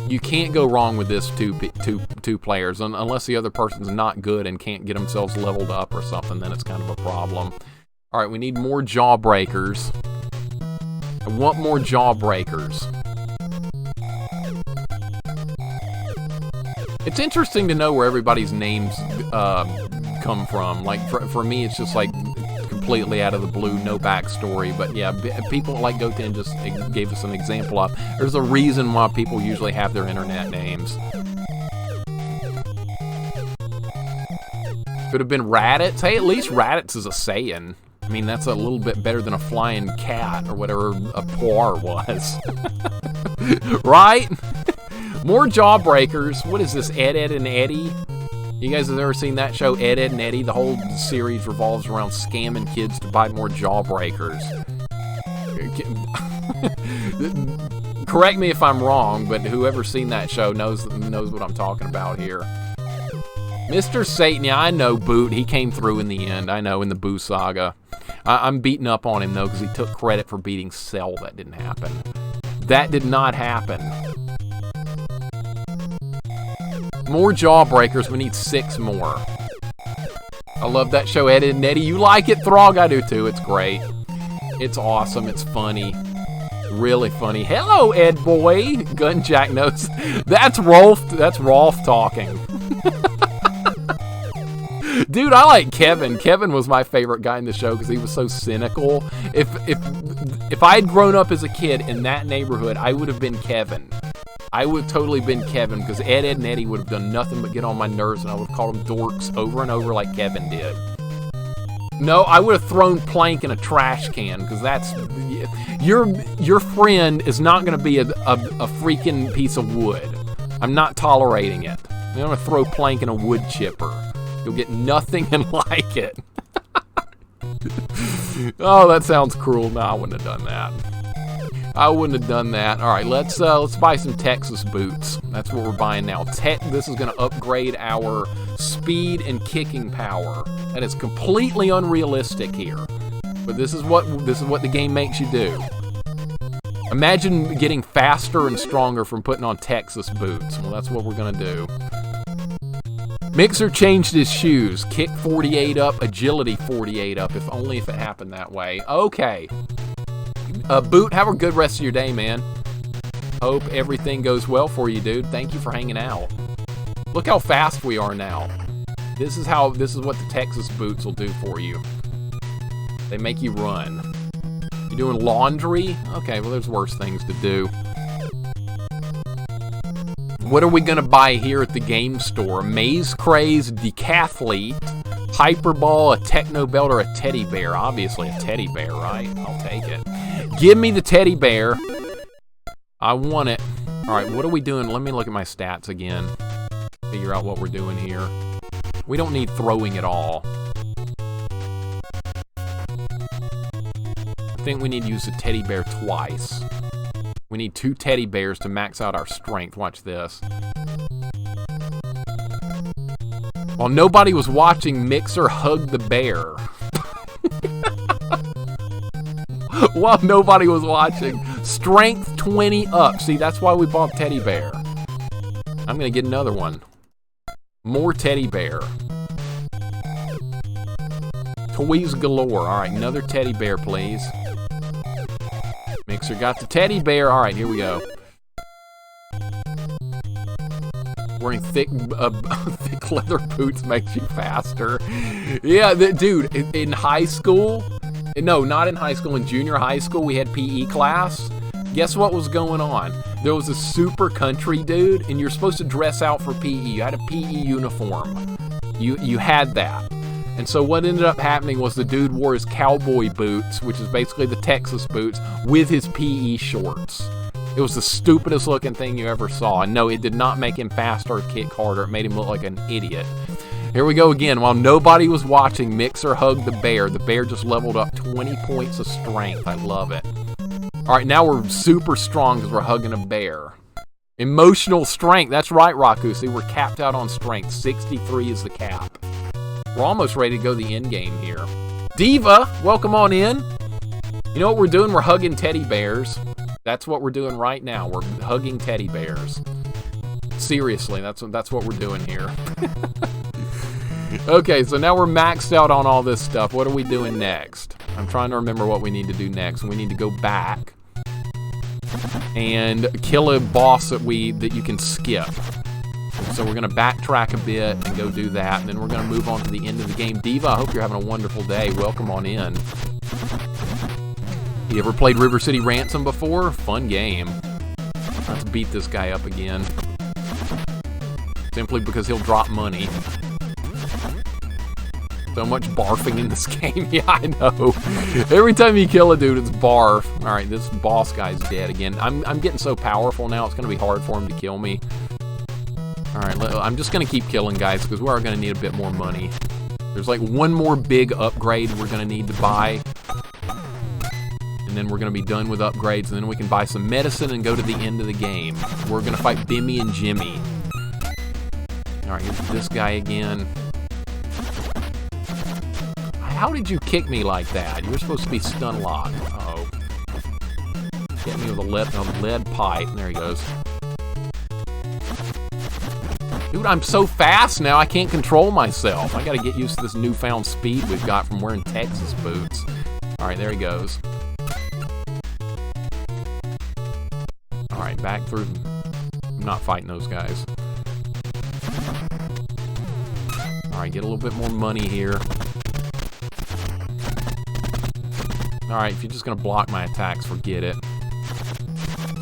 You can't go wrong with this two players, unless the other person's not good and can't get themselves leveled up or something, then it's kind of a problem. All right, we need more jawbreakers. I want more jawbreakers. It's interesting to know where everybody's names come from. Like, for me, it's just like completely out of the blue, no backstory. But yeah, people like Goten just gave us an example of. There's a reason why people usually have their internet names. Could have been Raditz. Hey, at least Raditz is a Saiyan. I mean, that's a little bit better than a flying cat or whatever a Poir was. Right? More jawbreakers. What is this, Ed, Ed, and Eddie? You guys have ever seen that show, Ed, Ed, and Eddie? The whole series revolves around scamming kids to buy more jawbreakers. Correct me if I'm wrong, but whoever's seen that show knows what I'm talking about here. Mr. Satan, yeah, I know Boot. He came through in the end. I know, in the Boo Saga. I'm beating up on him, though, because he took credit for beating Cell. That didn't happen. That did not happen. More jawbreakers. We need 6 more. I love that show, Ed, and Eddie. You like it, Throg? I do, too. It's great. It's awesome. It's funny. Really funny. Hello, Ed boy. Gunjack knows. That's Rolf. That's Rolf talking. Dude, I like Kevin. Kevin was my favorite guy in the show because he was so cynical. If I had grown up as a kid in that neighborhood, I would have been Kevin. I would have totally been Kevin because Ed, Ed, and Eddie would have done nothing but get on my nerves, and I would have called them dorks over and over like Kevin did. No, I would have thrown Plank in a trash can because that's... Your friend is not going to be a freaking piece of wood. I'm not tolerating it. I'm going to throw Plank in a wood chipper. You'll get nothing and like it. Oh, that sounds cruel. No, I wouldn't have done that. I wouldn't have done that. All right, let's buy some Texas boots. That's what we're buying now. This is going to upgrade our speed and kicking power. That is completely unrealistic here, but this is what the game makes you do. Imagine getting faster and stronger from putting on Texas boots. Well, that's what we're going to do. Mixer changed his shoes. Kick 48 up, agility 48 up. If only if it happened that way. Okay. Boot, have a good rest of your day, man. Hope everything goes well for you, dude. Thank you for hanging out. Look how fast we are now. This is what the Texas boots will do for you. They make you run. You doing laundry? Okay, well, there's worse things to do. What are we going to buy here at the game store? Maze Craze, Decathlete, Hyperball, a Techno Belt, or a Teddy Bear? Obviously a Teddy Bear, right? I'll take it. Give me the Teddy Bear. I want it. All right, what are we doing? Let me look at my stats again. Figure out what we're doing here. We don't need throwing at all. I think we need to use the Teddy Bear twice. We need 2 Teddy Bears to max out our strength. Watch this. While nobody was watching, Mixer hugged the bear. While nobody was watching. Strength 20 up. See, that's why we bought Teddy Bear. I'm going to get another one. More Teddy Bear. Toys galore. All right, another Teddy Bear, please. Mixer got the Teddy Bear. All right, here we go. Wearing thick leather boots makes you faster. Yeah, dude, in high school... No, not in high school. In junior high school, we had PE class. Guess what was going on? There was a super country dude, and you're supposed to dress out for PE. You had a PE uniform. You had that. And so what ended up happening was the dude wore his cowboy boots, which is basically the Texas boots, with his PE shorts. It was the stupidest looking thing you ever saw. And no, it did not make him faster or kick harder. It made him look like an idiot. Here we go again. While nobody was watching, Mixer hugged the bear. The bear just leveled up 20 points of strength. I love it. All right, now we're super strong because we're hugging a bear. Emotional strength. That's right, Raku. See, we're capped out on strength. 63 is the cap. We're almost ready to go the end game here. Diva, welcome on in. You know what we're doing? We're hugging teddy bears. That's what we're doing right now. We're hugging teddy bears. Seriously, that's what we're doing here. Okay, so now we're maxed out on all this stuff. What are we doing next? I'm trying to remember what we need to do next. We need to go back and kill a boss that you can skip. So we're going to backtrack a bit and go do that, and then we're going to move on to the end of the game. Diva, I hope you're having a wonderful day. Welcome on in. You ever played River City Ransom before? Fun game. Let's beat this guy up again. Simply because he'll drop money. So much barfing in this game. Yeah, I know. Every time you kill a dude, it's barf. Alright, this boss guy's dead again. I'm getting so powerful now, it's going to be hard for him to kill me. Alright, I'm just going to keep killing guys because we are going to need a bit more money. There's like one more big upgrade we're going to need to buy. And then we're going to be done with upgrades, and then we can buy some medicine and go to the end of the game. We're going to fight Bimmy and Jimmy. Alright, here's this guy again. How did you kick me like that? You were supposed to be stun locked. Uh-oh. Hit me with a lead pipe. There he goes. Dude, I'm so fast now, I can't control myself. I gotta get used to this newfound speed we've got from wearing Texas boots. Alright, there he goes. Alright, back through. I'm not fighting those guys. Alright, get a little bit more money here. Alright, if you're just gonna block my attacks, forget it.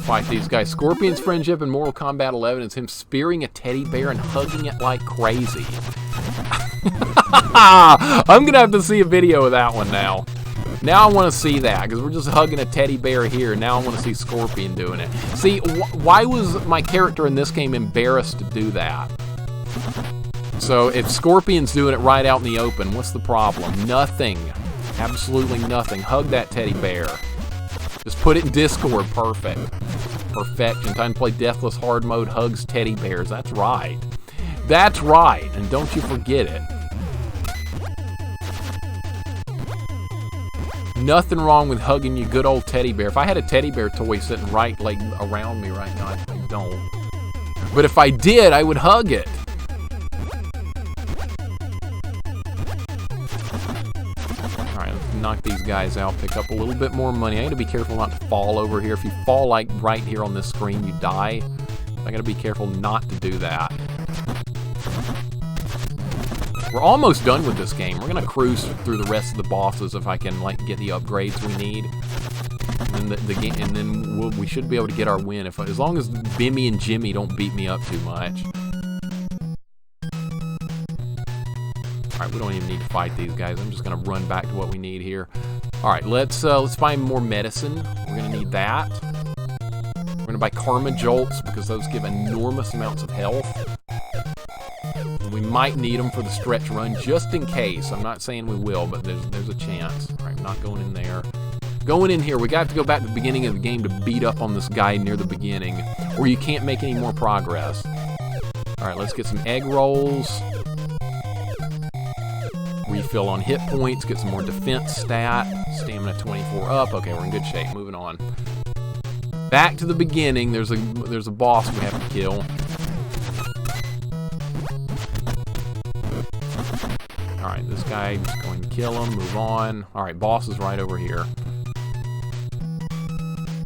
Fight these guys. Scorpion's friendship in Mortal Kombat 11 is him spearing a teddy bear and hugging it like crazy. I'm gonna have to see a video of that one now. Now I want to see that, because we're just hugging a teddy bear here. Now I want to see Scorpion doing it. See, why was my character in this game embarrassed to do that? So if Scorpion's doing it right out in the open, what's the problem? Nothing. Absolutely nothing. Hug that teddy bear. Just put it in Discord. Perfect. Perfection. Time to play Deathless hard mode. Hugs teddy bears. That's right. That's right. And don't you forget it. Nothing wrong with hugging your good old teddy bear. If I had a teddy bear toy sitting right like around me right now, I don't. But if I did, I would hug it. Knock these guys out, pick up a little bit more money. I gotta be careful not to fall over here. If you fall like right here on this screen, you die. I gotta be careful not to do that. We're almost done with this game. We're gonna cruise through the rest of the bosses if I can like get the upgrades we need. And the game, and then we should be able to get our win as long as Bimmy and Jimmy don't beat me up too much. Alright, we don't even need to fight these guys. I'm just gonna run back to what we need here. Alright, let's find more medicine. We're gonna need that. We're gonna buy Karma Jolts because those give enormous amounts of health. We might need them for the stretch run just in case. I'm not saying we will, but there's a chance. Alright, not going in there. Going in here, we got to go back to the beginning of the game to beat up on this guy near the beginning, or you can't make any more progress. Alright, let's get some egg rolls. Refill on hit points, get some more defense stat. Stamina 24 up. Okay, we're in good shape. Moving on. Back to the beginning. There's a boss we have to kill. Alright, this guy, just going to kill him. Move on. Alright, boss is right over here.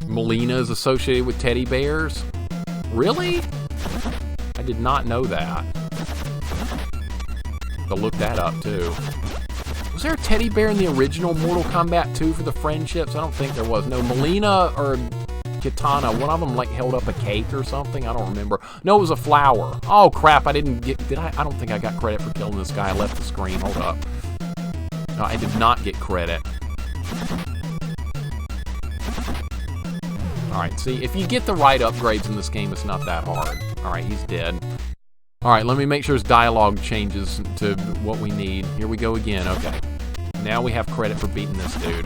Melina is associated with teddy bears? Really? I did not know that. To look that up too. Was there a teddy bear in the original Mortal Kombat 2 for the friendships? I don't think there was. No, Melina or Kitana, one of them like held up a cake or something. I don't remember. No, it was a flower. Oh crap! I didn't get. Did I? I don't think I got credit for killing this guy. I left the screen. Hold up. No, I did not get credit. All right. See, if you get the right upgrades in this game, it's not that hard. All right, he's dead. Alright, let me make sure his dialogue changes to what we need. Here we go again, okay. Now we have credit for beating this dude.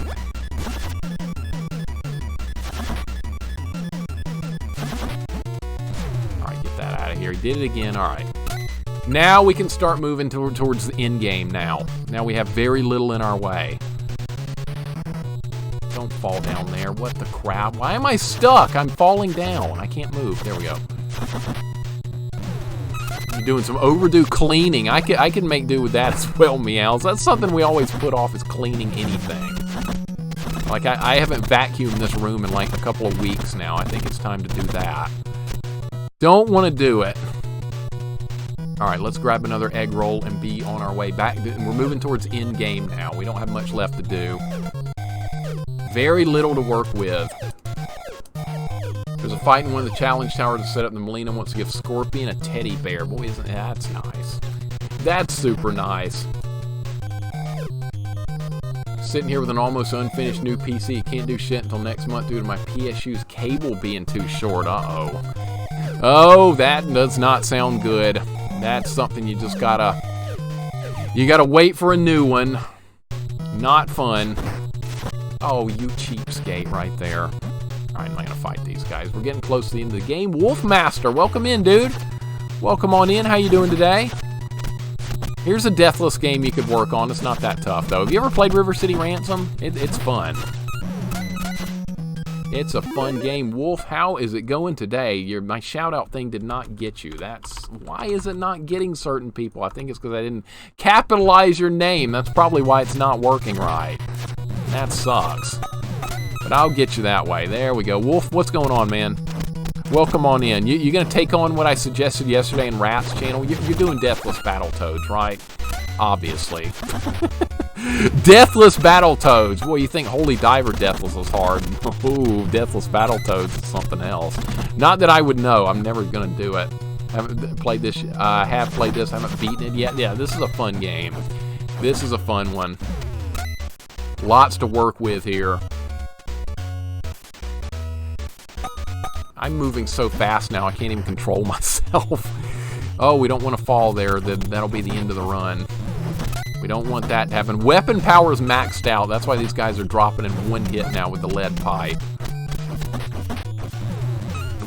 Alright, get that out of here. He did it again, alright. Now we can start moving towards the end game now. Now we have very little in our way. Don't fall down there. What the crap? Why am I stuck? I'm falling down. I can't move. There we go. You're doing some overdue cleaning. I can make do with that as well, Meows. That's something we always put off, is cleaning anything. Like, I haven't vacuumed this room in like a couple of weeks now. I think it's time to do that. Don't want to do it. All right, let's grab another egg roll and be on our way back. We're moving towards end game now. We don't have much left to do. Very little to work with. There's a fight in one of the challenge towers to set up. The Melina wants to give Scorpion a teddy bear. Boy, isn't that's nice. That's super nice. Sitting here with an almost unfinished new PC. Can't do shit until next month due to my PSU's cable being too short. Uh-oh. Oh, that does not sound good. That's something you just gotta... You gotta wait for a new one. Not fun. Oh, you cheapskate right there. Alright, I'm not gonna fight these guys. We're getting close to the end of the game. Wolfmaster, welcome in, dude. Welcome on in. How you doing today? Here's a Deathless game you could work on. It's not that tough, though. Have you ever played River City Ransom? It's fun. It's a fun game. Wolf, how is it going today? My shout-out thing did not get you. Why is it not getting certain people? I think it's because I didn't capitalize your name. That's probably why it's not working right. That sucks. But I'll get you that way. There we go. Wolf, what's going on, man? Welcome on in. You going to take on what I suggested yesterday in Rat's channel? You're doing Deathless Battletoads, right? Obviously. Deathless Battletoads. Boy, you think Holy Diver Deathless was hard. Ooh, Deathless Battletoads is something else. Not that I would know. I'm never going to do it. I haven't played this. I have played this. I haven't beaten it yet. Yeah, this is a fun game. This is a fun one. Lots to work with here. I'm moving so fast now, I can't even control myself. Oh, we don't want to fall there. That'll be the end of the run. We don't want that to happen. Weapon power is maxed out. That's why these guys are dropping in one hit now with the lead pipe.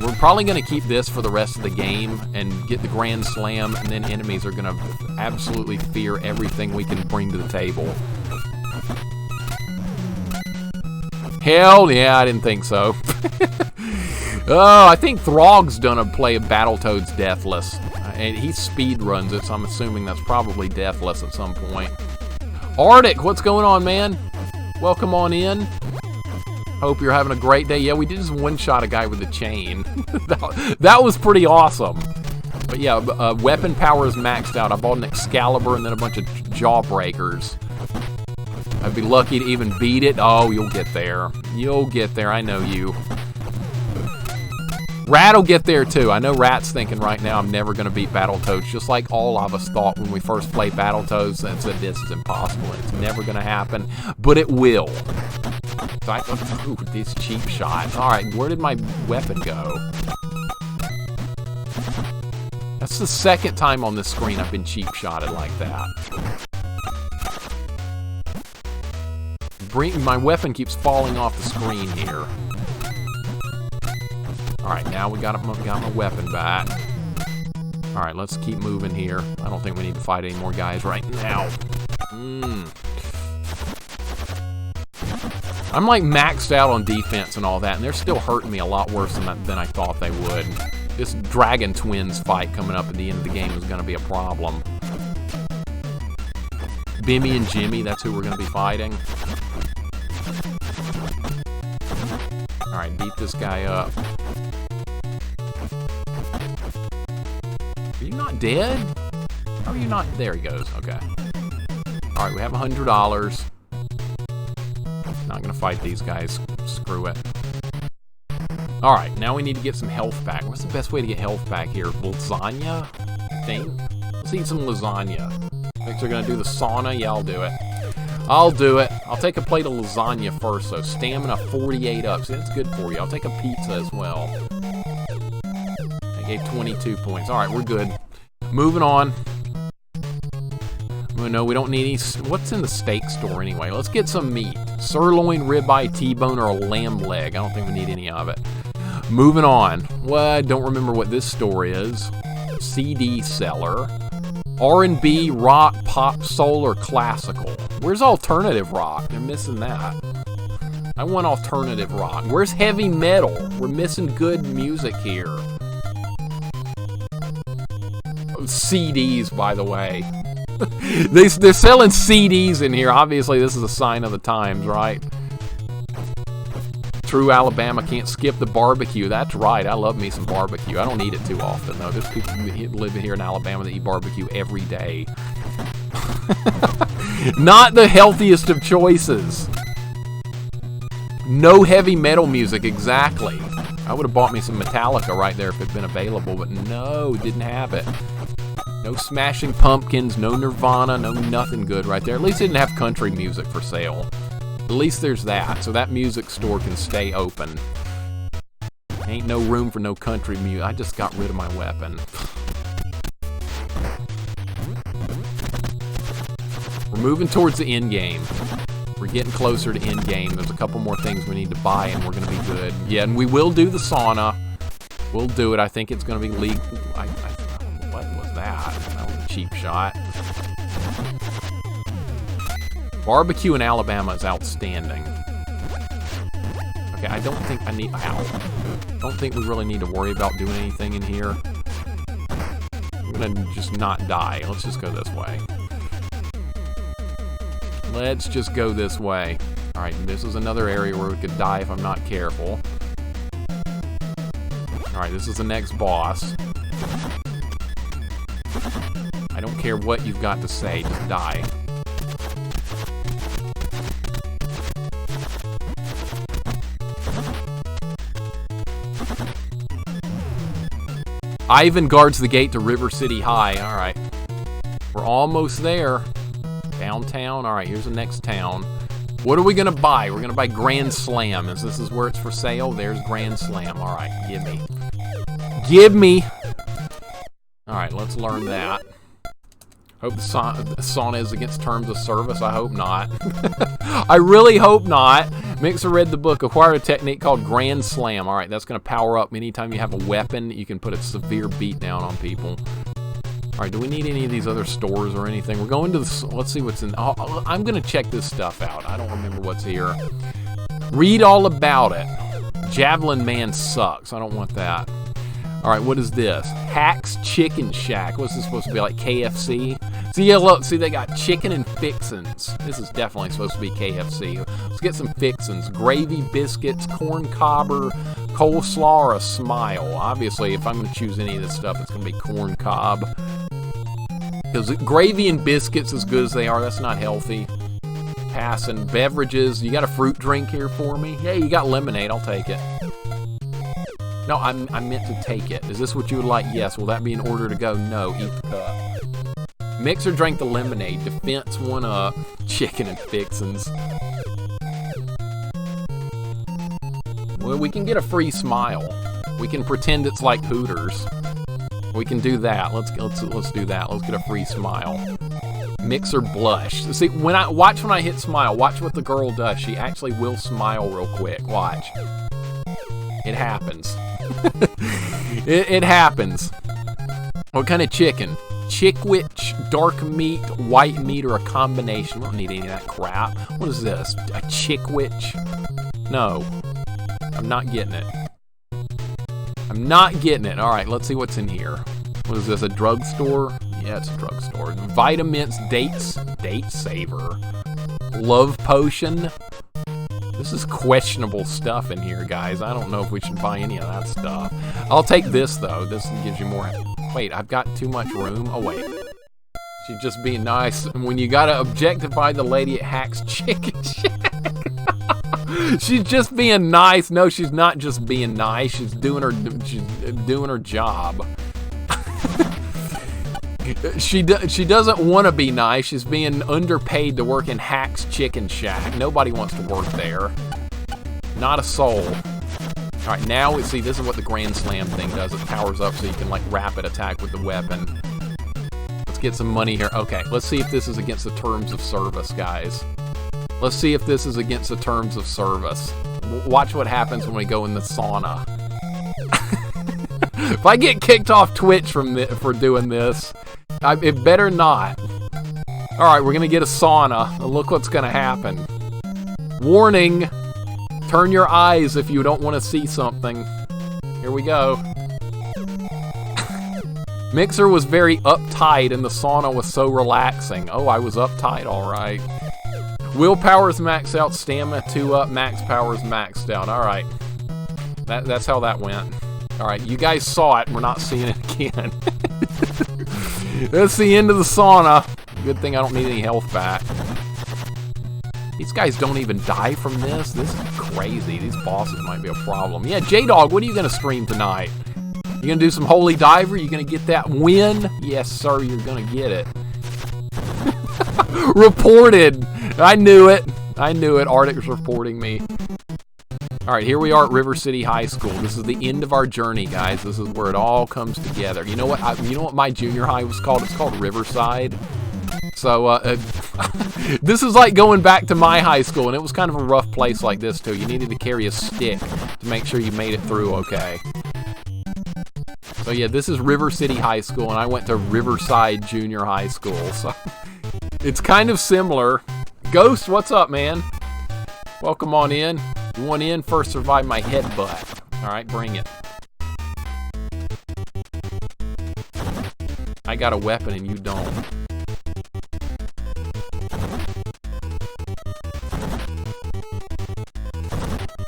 We're probably going to keep this for the rest of the game and get the Grand Slam, and then enemies are going to absolutely fear everything we can bring to the table. Hell yeah, I didn't think so. Oh, I think Throg's done a play of Battletoads Deathless. And he speed runs it, so I'm assuming that's probably Deathless at some point. Arctic, what's going on, man? Welcome on in. Hope you're having a great day. Yeah, we did just one-shot a guy with a chain. That was pretty awesome. But yeah, weapon power is maxed out. I bought an Excalibur and then a bunch of Jawbreakers. I'd be lucky to even beat it. Oh, you'll get there. You'll get there. I know you. Rat will get there too. I know Rat's thinking right now I'm never going to beat Battletoads, just like all of us thought when we first played Battletoads and said this is impossible and it's never going to happen, but it will. So ooh, these cheap shots. All right, where did my weapon go? That's the second time on this screen I've been cheap shotted like that. My weapon keeps falling off the screen here. Alright, now we got my weapon back. Alright, let's keep moving here. I don't think we need to fight any more guys right now. I'm like maxed out on defense and all that, and they're still hurting me a lot worse than I thought they would. This Dragon Twins fight coming up at the end of the game is going to be a problem. Bimmy and Jimmy, that's who we're going to be fighting. Alright, beat this guy up. Are you not dead? How are you not? There he goes. Okay. Alright, we have $100. Not gonna fight these guys. Screw it. Alright, now we need to get some health back. What's the best way to get health back here? Lasagna? I think? Let's eat some lasagna. Think they're gonna do the sauna? Yeah, I'll do it. I'll do it. I'll take a plate of lasagna first, so stamina 48 up. See, that's good for you. I'll take a pizza as well. I gave 22 points. Alright, we're good. Moving on. Oh, no, we don't need any... What's in the steak store anyway? Let's get some meat. Sirloin, ribeye, T-bone, or a lamb leg. I don't think we need any of it. Moving on. Well, I don't remember what this store is. CD seller. R&B, rock, pop, soul, or classical. Where's alternative rock? They're missing that. I want alternative rock. Where's heavy metal? We're missing good music here. CDs, by the way. They're selling CDs in here. Obviously, this is a sign of the times, right? True Alabama can't skip the barbecue. That's right. I love me some barbecue. I don't eat it too often, though. There's people who live here in Alabama that eat barbecue every day. Not the healthiest of choices. No heavy metal music, exactly. I would have bought me some Metallica right there if it had been available, but no, didn't have it. No Smashing Pumpkins, no Nirvana, no nothing good right there. At least it didn't have country music for sale. At least there's that, so that music store can stay open. Ain't no room for no country music. I just got rid of my weapon. We're moving towards the end game. We're getting closer to end game. There's a couple more things we need to buy and we're going to be good. Yeah, and we will do the sauna. We'll do it. I think it's going to be legal. What was that? That was a cheap shot. Barbecue in Alabama is outstanding. Okay, I don't think I need... Ow. Don't think we really need to worry about doing anything in here. I'm going to just not die. Let's just go this way. Let's just go this way. Alright, this is another area where we could die if I'm not careful. Alright, this is the next boss. I don't care what you've got to say, just die. Ivan guards the gate to River City High. Alright. We're almost there. Downtown. Alright, here's the next town. What are we going to buy? We're going to buy Grand Slam. As this is where it's for sale, there's Grand Slam. Alright, give me. Give me! Alright, let's learn that. Hope the sauna is against terms of service. I hope not. I really hope not. Mixer read the book. Acquire a technique called Grand Slam. Alright, that's going to power up. Anytime you have a weapon, you can put a severe beat down on people. Alright, do we need any of these other stores or anything? We're going to the... Let's see what's in... Oh, I'm going to check this stuff out. I don't remember what's here. Read all about it. Javelin Man sucks. I don't want that. Alright, what is this? Hack's Chicken Shack. What's this supposed to be, like KFC? See, yeah, look, see, they got chicken and fixins'. This is definitely supposed to be KFC. Let's get some fixins'. Gravy, biscuits, corn cobber, coleslaw, or a smile. Obviously, if I'm going to choose any of this stuff, it's going to be corn cob. Because gravy and biscuits, as good as they are, that's not healthy. Passing. Beverages. You got a fruit drink here for me? Yeah, you got lemonade. I'll take it. No, I meant to take it. Is this what you would like? Yes. Will that be in order to go? No. Eat the cup. Mixer drank the lemonade. Defense one up. Chicken and fixins'. Well, we can get a free smile. We can pretend it's like Hooters. We can do that. Let's do that. Let's get a free smile. Mixer blush. See, when I hit smile, watch what the girl does. She actually will smile real quick. Watch. It happens. it happens. What kind of chicken? Chickwich, dark meat, white meat, or a combination? We don't need any of that crap. What is this? A chickwich? No. I'm not getting it. I'm not getting it. Alright, let's see what's in here. What is this, a drugstore? Yeah, it's a drugstore. Vitamins, date saver. Love potion. This is questionable stuff in here, guys. I don't know if we should buy any of that stuff. I'll take this, though. This gives you more... Wait, I've got too much room? Oh, wait. She's just being nice. When you gotta objectify the lady at Hack's Chicken Shack. She's just being nice. No, she's not just being nice. She's doing her job. She doesn't want to be nice. She's being underpaid to work in Hack's Chicken Shack. Nobody wants to work there. Not a soul. All right, now we see this is what the Grand Slam thing does. It powers up so you can like rapid attack with the weapon. Let's get some money here. Okay, let's see if this is against the terms of service, guys. Let's see if this is against the terms of service. Watch what happens when we go in the sauna. If I get kicked off Twitch for doing this, it better not. Alright, we're going to get a sauna. Look what's going to happen. Warning. Turn your eyes if you don't want to see something. Here we go. Mixer was very uptight and the sauna was so relaxing. Oh, I was uptight, all right. Willpower's maxed out, stamina 2 up, max power's maxed out. All right. That's how that went. All right, you guys saw it. We're not seeing it again. That's the end of the sauna. Good thing I don't need any health back. These guys don't even die from this. This is crazy. These bosses might be a problem. Yeah, J-Dog, what are you going to stream tonight? You going to do some Holy Diver? You going to get that win? Yes, sir, you're going to get it. Reported. I knew it. I knew it. Arctic's reporting me. All right, here we are at River City High School. This is the end of our journey, guys. This is where it all comes together. You know what? You know what my junior high was called? It's called Riverside. So this is like going back to my high school, and it was kind of a rough place like this too. You needed to carry a stick to make sure you made it through okay. So yeah, this is River City High School, and I went to Riverside Junior High School. So it's kind of similar. Ghost, what's up, man? Welcome on in. You want in? First survive my headbutt. All right, bring it. I got a weapon and you don't.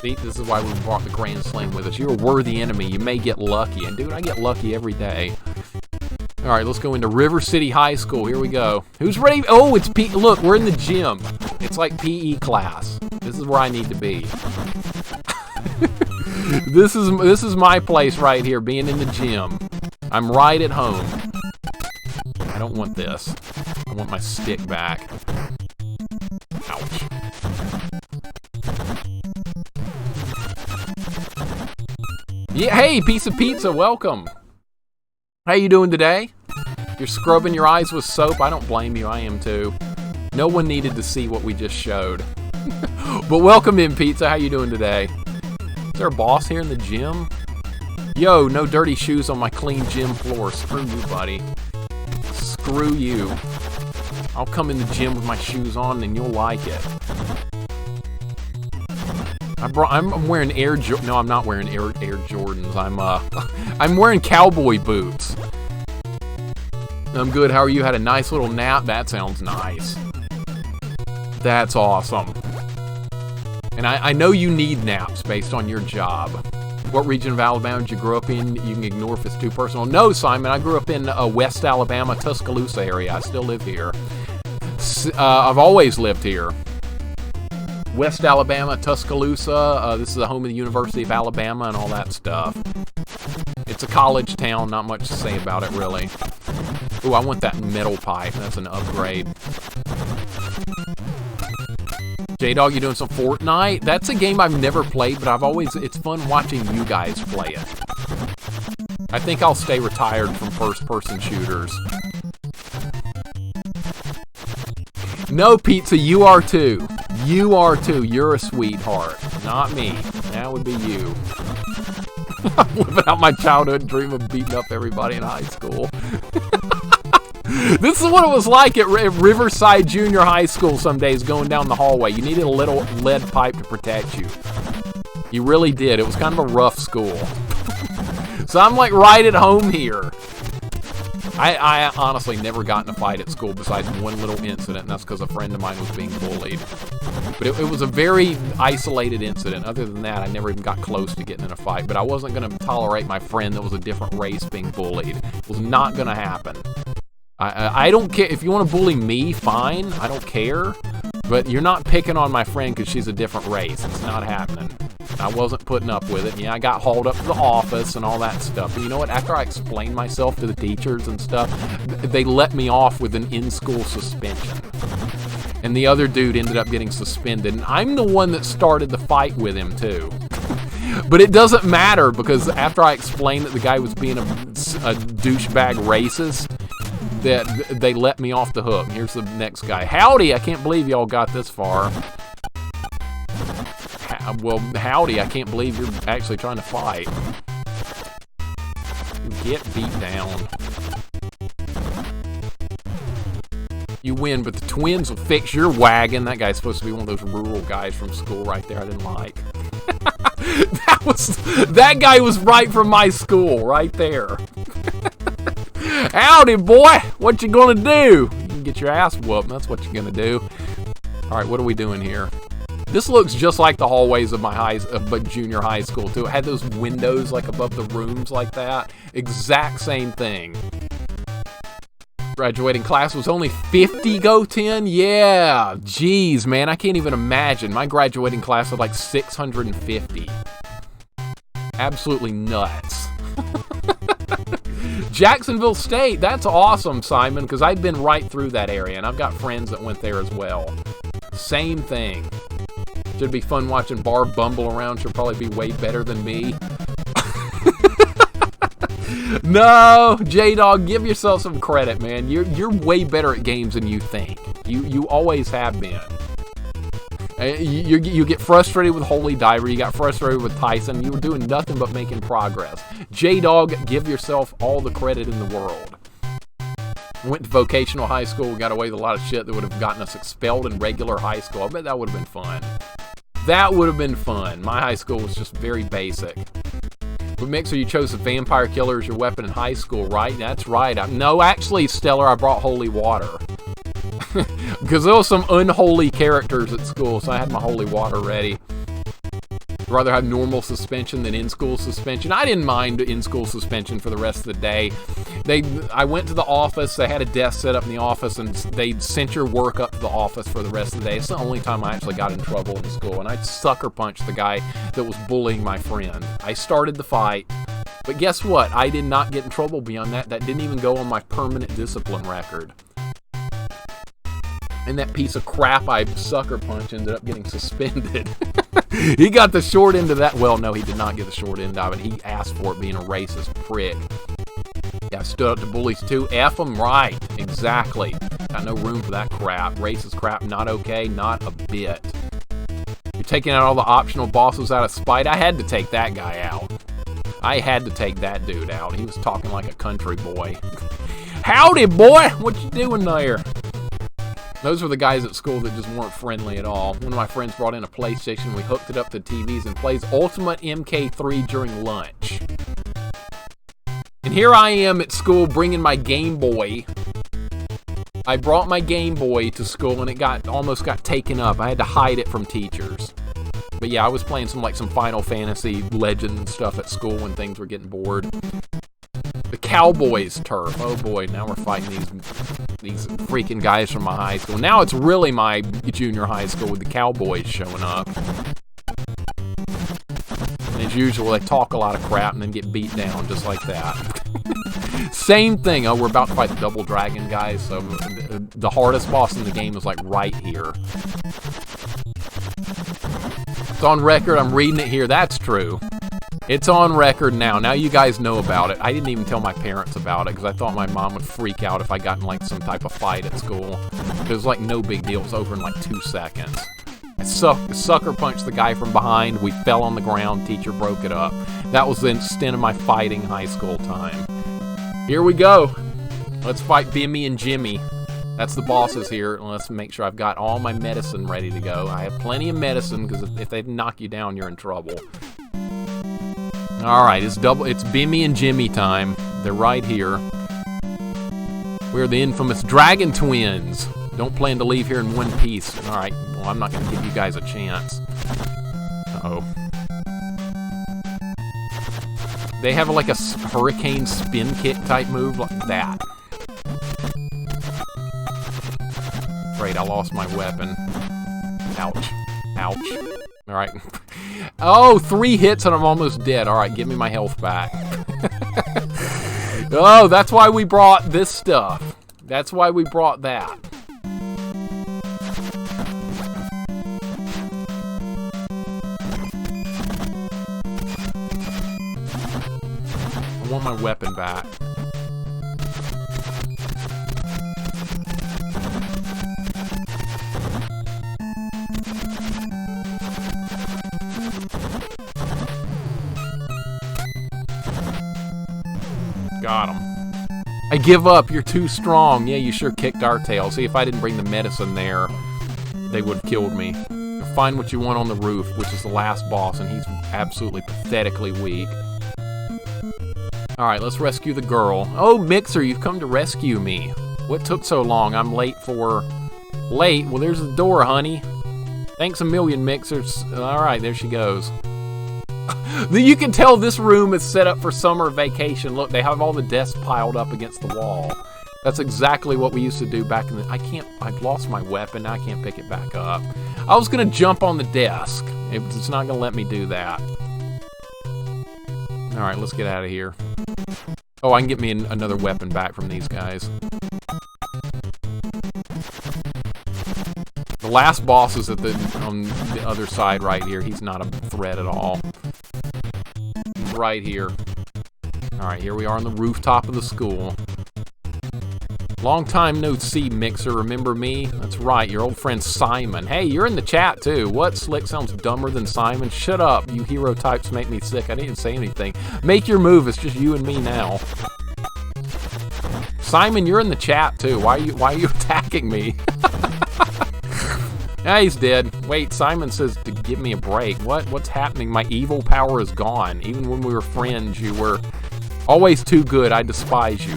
See, this is why we brought the Grand Slam with us. You're a worthy enemy. You may get lucky. And dude, I get lucky every day. All right, let's go into River City High School. Here we go. Who's ready? Oh, it's P. Look, we're in the gym. It's like PE class. This is where I need to be. This is my place right here, being in the gym. I'm right at home. I don't want this. I want my stick back. Ouch. Yeah, hey, piece of pizza, welcome. How you doing today? You're scrubbing your eyes with soap? I don't blame you, I am too. No one needed to see what we just showed. But welcome in, Pizza. How you doing today? Is there a boss here in the gym? Yo, no dirty shoes on my clean gym floor. Screw you, buddy. Screw you. I'll come in the gym with my shoes on and you'll like it. I'm wearing no, I'm not wearing Air Jordans. I'm wearing cowboy boots. I'm good. How are you? Had a nice little nap? That sounds nice. That's awesome. And I know you need naps based on your job. What region of Alabama did you grow up in? You can ignore if it's too personal. No, Simon, I grew up in West Alabama, Tuscaloosa area. I still live here. I've always lived here. West Alabama, Tuscaloosa. This is the home of the University of Alabama and all that stuff. It's a college town. Not much to say about it, really. Ooh, I want that metal pipe. That's an upgrade. J-Dog, you doing some Fortnite? That's a game I've never played, but it's fun watching you guys play it. I think I'll stay retired from first-person shooters. No, Pizza, you are too. You are too. You're a sweetheart. Not me. That would be you. I'm living out my childhood dream of beating up everybody in high school. This is what it was like at Riverside Junior High School some days going down the hallway. You needed a little lead pipe to protect you. You really did. It was kind of a rough school. So I'm like right at home here. I honestly never got in a fight at school besides one little incident, and that's because a friend of mine was being bullied. But it was a very isolated incident. Other than that, I never even got close to getting in a fight. But I wasn't going to tolerate my friend that was a different race being bullied. It was not going to happen. I don't care. If you want to bully me, fine. I don't care. But you're not picking on my friend because she's a different race. It's not happening. I wasn't putting up with it. Yeah, I got hauled up to the office and all that stuff. But you know what? After I explained myself to the teachers and stuff, they let me off with an in-school suspension. And the other dude ended up getting suspended. And I'm the one that started the fight with him, too. But it doesn't matter because after I explained that the guy was being a douchebag racist, that they let me off the hook. Here's the next guy. Howdy, I can't believe y'all got this far. Well, howdy, I can't believe you're actually trying to fight. Get beat down. You win, but the twins will fix your wagon. That guy's supposed to be one of those rural guys from school right there I didn't like. That guy was right from my school, right there. Howdy, boy. What you gonna do? You can get your ass whooped. That's what you're gonna do. All right, what are we doing here? This looks just like the hallways of my junior high school, too. It had those windows, like, above the rooms like that. Exact same thing. Graduating class was only 50 Goten? Yeah. Jeez, man, I can't even imagine. My graduating class was like 650. Absolutely nuts. Jacksonville State, that's awesome, Simon, because I've been right through that area, and I've got friends that went there as well. Same thing. Should be fun watching Barb bumble around. She'll probably be way better than me. No, J-Dog, give yourself some credit, man. You're way better at games than you think. You always have been. You get frustrated with Holy Diver. You got frustrated with Tyson. You were doing nothing but making progress. J-Dog, give yourself all the credit in the world. Went to vocational high school. We got away with a lot of shit that would have gotten us expelled in regular high school. I bet that would have been fun. That would have been fun. My high school was just very basic. But Mixer, you chose the vampire killer as your weapon in high school, right? That's right. No, actually, Stellar, I brought holy water. Because there were some unholy characters at school, so I had my holy water ready. I'd rather have normal suspension than in-school suspension. I didn't mind in-school suspension for the rest of the day. I went to the office, they had a desk set up in the office, and they sent your work up to the office for the rest of the day. It's the only time I actually got in trouble in school, and I sucker punched the guy that was bullying my friend. I started the fight, but guess what? I did not get in trouble beyond that. That didn't even go on my permanent discipline record. And that piece of crap I sucker punched ended up getting suspended. He got the short end of that. Well, no, he did not get the short end of it. He asked for it, being a racist prick. Yeah, I stood up to bullies too. F them right. Exactly. Got no room for that crap. Racist crap, not okay. Not a bit. You're taking out all the optional bosses out of spite. I had to take that guy out. I had to take that dude out. He was talking like a country boy. Howdy, boy. What you doing there? Those were the guys at school that just weren't friendly at all. One of my friends brought in a PlayStation. We hooked it up to TVs and plays Ultimate MK3 during lunch. And here I am at school bringing my Game Boy. I brought my Game Boy to school and it almost got taken up. I had to hide it from teachers. But yeah, I was playing some Final Fantasy Legend stuff at school when things were getting bored. The Cowboys turf. Oh boy, now we're fighting these freaking guys from my high school. Now it's really my junior high school with the Cowboys showing up. And as usual, they talk a lot of crap and then get beat down just like that. Same thing. Oh, we're about to fight the Double Dragon guys, so the hardest boss in the game is like right here. It's on record. I'm reading it here. That's true. It's on record now. Now you guys know about it. I didn't even tell my parents about it because I thought my mom would freak out if I got in some type of fight at school. It was no big deal. It was over in 2 seconds. I sucker punched the guy from behind. We fell on the ground. Teacher broke it up. That was the extent of my fighting high school time. Here we go. Let's fight Bimmy and Jimmy. That's the bosses here. Let's make sure I've got all my medicine ready to go. I have plenty of medicine because if they knock you down, you're in trouble. Alright, it's Bimmy and Jimmy time. They're right here. We're the infamous Dragon Twins. Don't plan to leave here in one piece. Alright, well, I'm not going to give you guys a chance. Uh-oh. They have a hurricane spin kick type move like that. Great, I lost my weapon. Ouch. Ouch. Alright. Oh, 3 hits and I'm almost dead. Alright, give me my health back. Oh, that's why we brought this stuff. That's why we brought that. I want my weapon back. Got him. I give up. You're too strong. Yeah, you sure kicked our tail. See, if I didn't bring the medicine there, they would have killed me. Find what you want on the roof, which is the last boss, and he's absolutely pathetically weak. Alright, let's rescue the girl. Oh, Mixer, you've come to rescue me. What took so long? I'm late for... Late? Well, there's the door, honey. Thanks a million, Mixers. Alright, there she goes. You can tell this room is set up for summer vacation. Look, they have all the desks piled up against the wall. That's exactly what we used to do back in the... I've lost my weapon. Now I can't pick it back up. I was going to jump on the desk. It's not going to let me do that. Alright, let's get out of here. Oh, I can get me another weapon back from these guys. The last boss is on the other side right here. He's not a threat at all. He's right here. Alright, here we are on the rooftop of the school. Long time no see, Mixer. Remember me? That's right, your old friend Simon. Hey, you're in the chat, too. What? Slick sounds dumber than Simon? Shut up. You hero types make me sick. I didn't even say anything. Make your move. It's just you and me now. Simon, you're in the chat, too. Why are you attacking me? Ah, he's dead. Wait, Simon says to give me a break. What's happening? My evil power is gone. Even when we were friends, you were always too good. I despise you.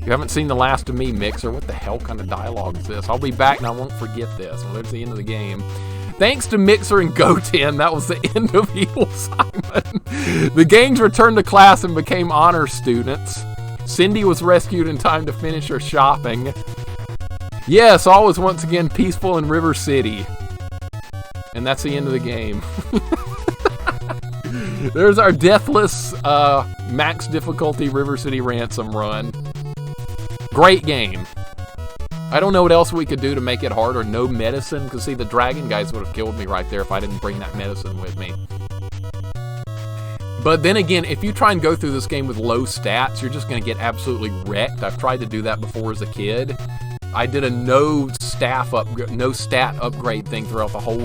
You haven't seen the last of me, Mixer. What the hell kind of dialogue is this? I'll be back and I won't forget this. Well, there's the end of the game. Thanks to Mixer and Goten, that was the end of Evil Simon. The gangs returned to class and became honor students. Cindy was rescued in time to finish her shopping. Yes, all was once again peaceful in River City. And that's the end of the game. There's our Deathless max difficulty River City Ransom run. Great game. I don't know what else we could do to make it harder. No medicine, because see, the dragon guys would have killed me right there if I didn't bring that medicine with me. But then again, if you try and go through this game with low stats, you're just going to get absolutely wrecked. I've tried to do that before as a kid. I did a no stat upgrade thing throughout the whole game.